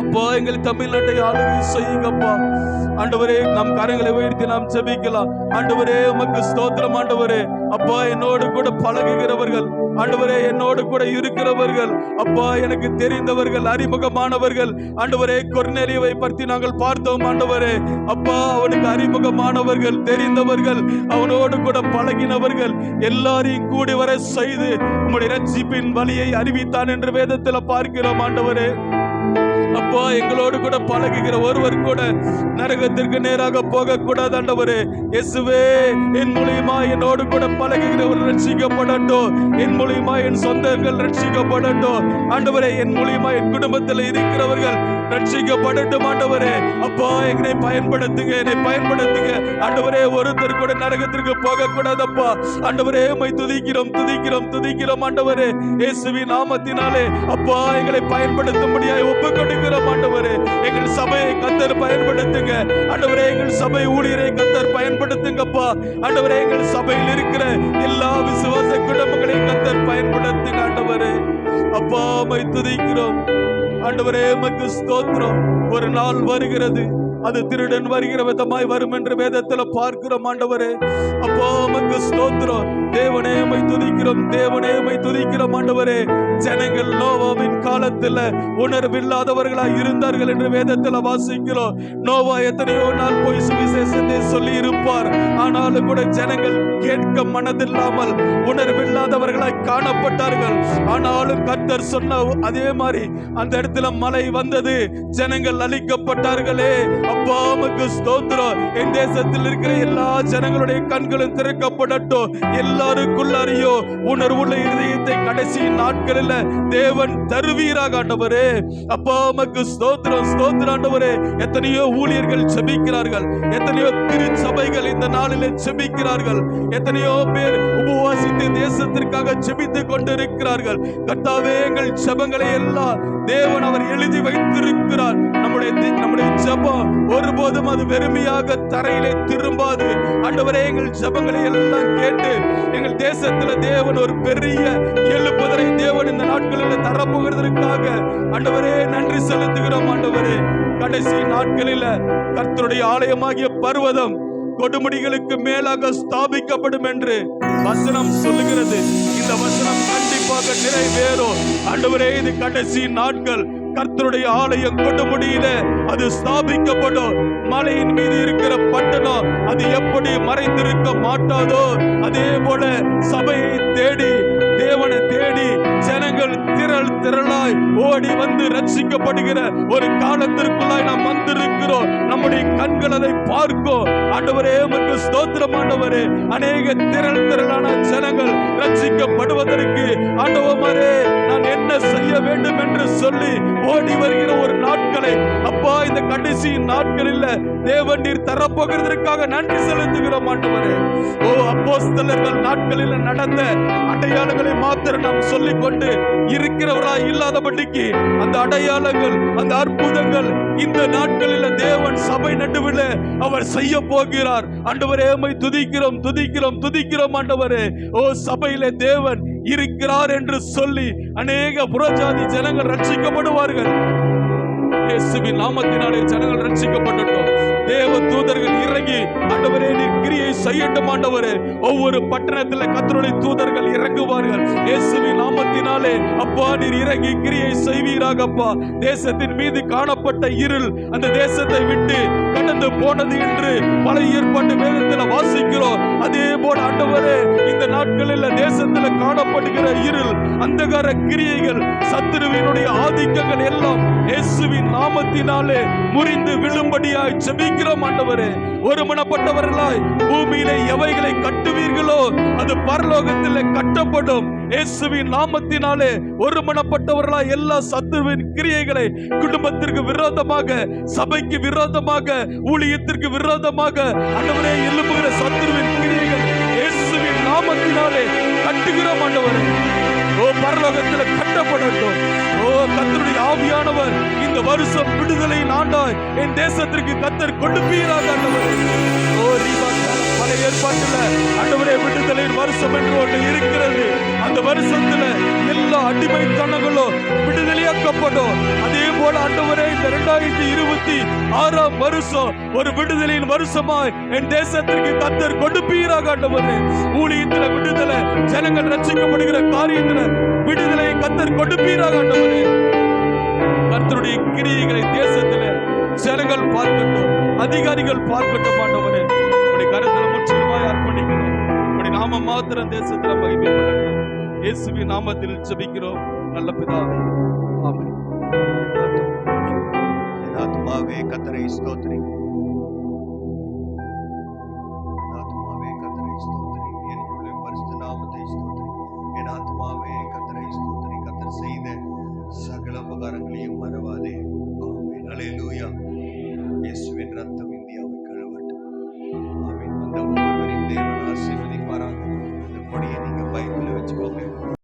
அப்பா, எங்கள் தமிழ்நாட்டை ஆளுகை செய்யுங்கப்பா. ஆண்டவரே, நம் கரங்களை உயர்த்தி நாம் ஜெபிக்கலாம். ஆண்டவரே, உமக்கு ஸ்தோத்திரம். ஆண்டவரே, அப்பா, என்னோடு கூட பழகுகிறவர்கள், ஆண்டவரே, என்னோடு கூட இருக்கிறவர்கள், அப்பா, எனக்கு தெரிந்தவர்கள், அறிமுகமானவர்கள், ஆண்டவரே, கொர்நேலியுவை பற்றி நாங்கள் பார்த்தோம். ஆண்டவரே, அப்பா, அவனுக்கு அறிமுகமானவர்கள், தெரிந்தவர்கள், அவனோடு கூட பழகினவர்கள் எல்லாரையும் கூடி வர செய்து உம்முடைய ரட்சிப்பின் வழியை அறிவித்தான் என்று வேதத்தில் பார்க்கிறோம். ஆண்டவரே, அப்பா, எங்களோடு கூட பழகுகிற ஒருவர் கூட நரகத்திற்கு நேராக போக கூடாது. ஆண்டவரே, இயேசுவே, என் மூலியமா என்னோடு கூட பழகுகிறவர் ரட்சிக்கப்படட்டும். என் மூலியமா என் சொந்தங்கள் ரட்சிக்கப்படட்டும். ஆண்டவரே, என் மூலியமா என் குடும்பத்தில் இருக்கிறவர்கள் ரட்சிக்கப்படட்டும் ஆண்டவரே. அப்பா என்னை பயன்படுத்துங்க, என்னை பயன்படுத்துங்க ஆண்டவரே. ஒருத்தர் கூட நரகத்திற்கு போக கூடாதப்பா ஆண்டவரே. உம்மை துதிக்கிறோம் துதிக்கிறோம் துதிக்கிறோம் ஆண்டவரே. இயேசுவின் நாமத்தினாலே அப்பா எங்களை பயன்படுத்தும்படியாய் ஒப்பு கொடுக்கிறோம் ஆண்டவரே. எங்கள் சபையை கர்த்தர் பயன்படுத்துங்க ஆண்டவரே. எங்கள் சபை ஊழியரை கர்த்தர் பயன்படுத்துங்கப்பா ஆண்டவரே. எங்கள் சபையில் இருக்கிற எல்லா விசுவாச குடும்பங்களையும் கர்த்தர் பயன்படுத்துங்க ஆண்டவரே. அப்பா உம்மை துதிக்கிறோம் ஆண்டவரே. உமக்கு ஸ்தோத்திரம். ஒரு நாள் வருகிறது, அது திருடன் வருகிற விதமாய் வரும் என்று வேதத்துல பார்க்கிறோம் ஆண்டவரே. அப்பா உமக்கு ஸ்தோத்திரம். தேவனே உம்மை துதிக்கிறோம், தேவனே உம்மை துதிக்கிறோம் ஆண்டவரே. ஜனங்கள் நோவாவின் காலத்துல உணர்வில்லாதவர்களாய் இருந்தார்கள் என்று வேதத்துல வாசிக்கிறோம். நோவா எத்தனையோ நாள் போய் சுவிசேஷத்தை சொல்லி இருப்பார். ஆனாலும் கூட ஜனங்கள் கேட்க மனதில்லாமல் உணர்வில்லாதவர்களாய் காணப்பட்டார்கள். ஆனாலும் கர்த்தர் சொன்ன அதே மாதிரி அந்த இடத்துல மழை வந்தது, ஜனங்கள் அழிக்கப்பட்டார்களே. அப்பா உமக்கு ஸ்தோத்திரம். என் தேசத்தில் இருக்கிற எல்லா ஜனங்களுடைய கண்களும் திறக்கப்படட்டும். எல்லாருக்குள்ளாரையோ உணர்வுள்ள இருதயத்தை கடைசி நாட்களில் தேவன் தருவீராக ஆண்டவரே. அப்பா உமக்கு ஸ்தோத்திரம் ஸ்தோத்திரம் ஆண்டவரே. எத்தனையோ ஊழியர்கள் ஜெபிக்கிறார்கள், எத்தனையோ திருச்சபைகள் இந்த நாளிலே ஜெபிக்கிறார்கள், எத்தனையோ பேர் உபவாசித்து தேசத்திற்காக ஜெபித்துக் கொண்டிருக்கிறார்கள். கர்த்தாவே எங்கள் ஜெபங்களை எல்லாம் தேவன் அவர் எழுதி வைத்திருக்கிறார். நம்முடைய ஜெபம் ஒருபோதும் அது வெறுமையாக தரையிலே திரும்பாது ஆண்டவரே. எங்கள் ஜெபங்களை எல்லாம் கேட்டு எங்கள் தேசத்துல தேவன் ஒரு பெரிய எழுப்புதலை தேவன் இந்த நாட்களில் தரப்போகிறதற்காக ஆண்டவரே நன்றி செலுத்துகிறோம் ஆண்டவரே. கடைசி நாட்களில் கர்த்தருடைய ஆலயமாகிய பர்வதம் கொடுமுடிகளுக்கு மேலாக ஸ்தாபிக்கப்படும் என்று வசனம் சொல்லுகிறது. இந்த வசனம் கண்டிப்பாக நிறைவேறும் ஆண்டவரே. இது கடைசி நாட்கள். கர்த்தருடைய ஆலயம் கொடுமுடியில அது ஸ்தாபிக்கப்படும். மலையின் மீது இருக்கிற பட்டணம் அது எப்படி மறைந்திருக்க மாட்டாதோ அதே போல சபையை தேடி தேவனை தேடி ஜனங்கள் திரள் திரளாய் ஓடி வந்து ரட்சிக்கப்படுகிற ஒரு காலத்திற்குள்ளாய் நாம் வந்திருக்கிறோம். நம்முடைய கண்கள் அதை பார்க்கும் ஆண்டவரே. உமக்கு ஸ்தோத்திரம் ஆண்டவரே. அநேக திரள் திரளான ஜனங்கள் ரட்சிக்கப்படுவதற்கு ஆண்டவரே நான் என்ன செய்ய வேண்டும் என்று சொல்லி ஓடி வருகிற ஒரு நாட்களை அப்பா இந்த கடைசி நாட்களில் தேவன் நீர் தரப்போகிறதற்காக நன்றி செலுத்துகிறோம் ஆண்டவரே. ஓ அப்போஸ்தலர்கள் நாட்களில் நடந்த அடையாளங்களை மாத்திரம் நாம் சொல்லிக் கொண்டு இருக்கிறவராய் இல்லாதபடிக்கு அந்த அடையாளங்கள் அந்த அற்புதங்கள் இந்த நாட்களில் தேவன் சபை நடுவில் அவர் செய்ய போகிறார் ஆண்டவரே. உம்மை துதிக்கிறோம் துதிக்கிறோம் துதிக்கிறோம் ஆண்டவரே. ஓ சபையிலே தேவன் இருக்கிறார் என்று சொல்லி அநேக புறஜாதி ஜனங்கள் ரட்சிக்கப்படுவார்கள். இயேசுவின் நாமத்தினாலே ஜனங்கள் ரட்சிக்கப்படட்டும். தேவ தூதர்கள் இறங்கி ஆண்டவரே நீர் கிரியை செய்யட்டும் ஆண்டவரே. ஒவ்வொரு பட்டணத்தில் கர்த்தருடைய தூதர்கள் இறங்குவார்கள். இயேசுவின் நாமத்தினாலே அப்பா நீர் இறங்கி கிரியை செய்வீராக அப்பா. தேசத்தின் மீது காணப்பட்ட இருள் அந்த தேசத்தை விட்டு கடந்து போனது என்று பழைய ஏற்பாட்டு வேதத்தில் வாசிக்கிறோம். அதே போல ஆண்டவரே இந்த நாட்களில் தேசத்தில் காணப்படுகிற இருள் அந்தகார கிரியைகள் சத்துருவினுடைய ஆதிக்கங்கள் எல்லாம் இயேசுவின் நாமத்தினாலே முறிந்து விழும்படியாய் ஜெபிக்கிறோம் ஆண்டவரே. ஒருமனப்பட்டவர்களாய் பூமியிலே எவைகளை கட்டுவீர்களோ அது பரலோகத்திலே கட்டப்படும். இயேசுவின் நாமத்தினாலே ஒருமனப்பட்டவர்களாய் எல்லா சத்துருவின் கிரியைகளை குடும்பத்திற்கு விரோதமாக சபைக்கு விரோதமாக ஊழியத்திற்கு விரோதமாக ஆண்டவரே எழும்புகிற சத்துருவின் கிரியைகள் இயேசுவின் நாமத்தினாலே கட்டுகிறோம் ஆண்டவரே. ஓ பரலோகத்தில் கட்டப்படட்டும். ஓ கர்த்தருடைய ஆவியானவர் இந்த வருஷம் விடுதலையின் ஆண்டாய் என் தேசத்திற்கு கர்த்தர் கொடுப்பீராக ஆண்டவரே. ஓ பழைய ஏற்பாட்டுல ஆண்டவரே விடுதலையின் வருஷம் என்று ஒன்று இருக்கிறது. அந்த வருஷத்துல எல்லா அடிமைத்தனங்களும் விடுதலையாக்கப்படும். அதே போல ஆண்டவரே இந்த 2026 வருஷம் ஒரு விடுதலையின் வருஷமாய் என் தேசத்திற்கு கர்த்தர் கொடுப்பீராக ஆண்டவரே. ஊழியத்துல விடுதலை, ஜனங்கள் ரட்சிக்கப்படுகிற காரியத்துல விடுதலை கர்த்தர் கொடுப்பீராக ஆண்டவரே. கர்த்தருடைய கிரியைகளை தேசத்துல ஜனங்கள் பார்க்கட்டும், அதிகாரிகள் பார்க்கட்டும் ஆண்டவரே. உடைய கரத்துல முற்றிலுமாய் அர்ப்பணிக்கிறோம். உடைய நாம மாத்திரம் தேசத்துல மகிமைப்படட்டும். இயேசுவின் நாமத்தில் ஜெபிக்கிறோம் நல்ல பிதாவே, ஆமென். என் ஆத்துமாவே கர்த்தரை ஸ்தோத்திரி. என் ஆத்துமாவே கர்த்தரை ஸ்தோத்திரி. என் முழு பரிசுத்த நாமத்தை ஸ்தோத்திரி. என் ஆத்துமாவே கர்த்தரை ஸ்தோத்திரி. கர்த்தர் செய்த சகல உபகாரங்களையும் மறவாதே. ஆமென். ஹalleluya.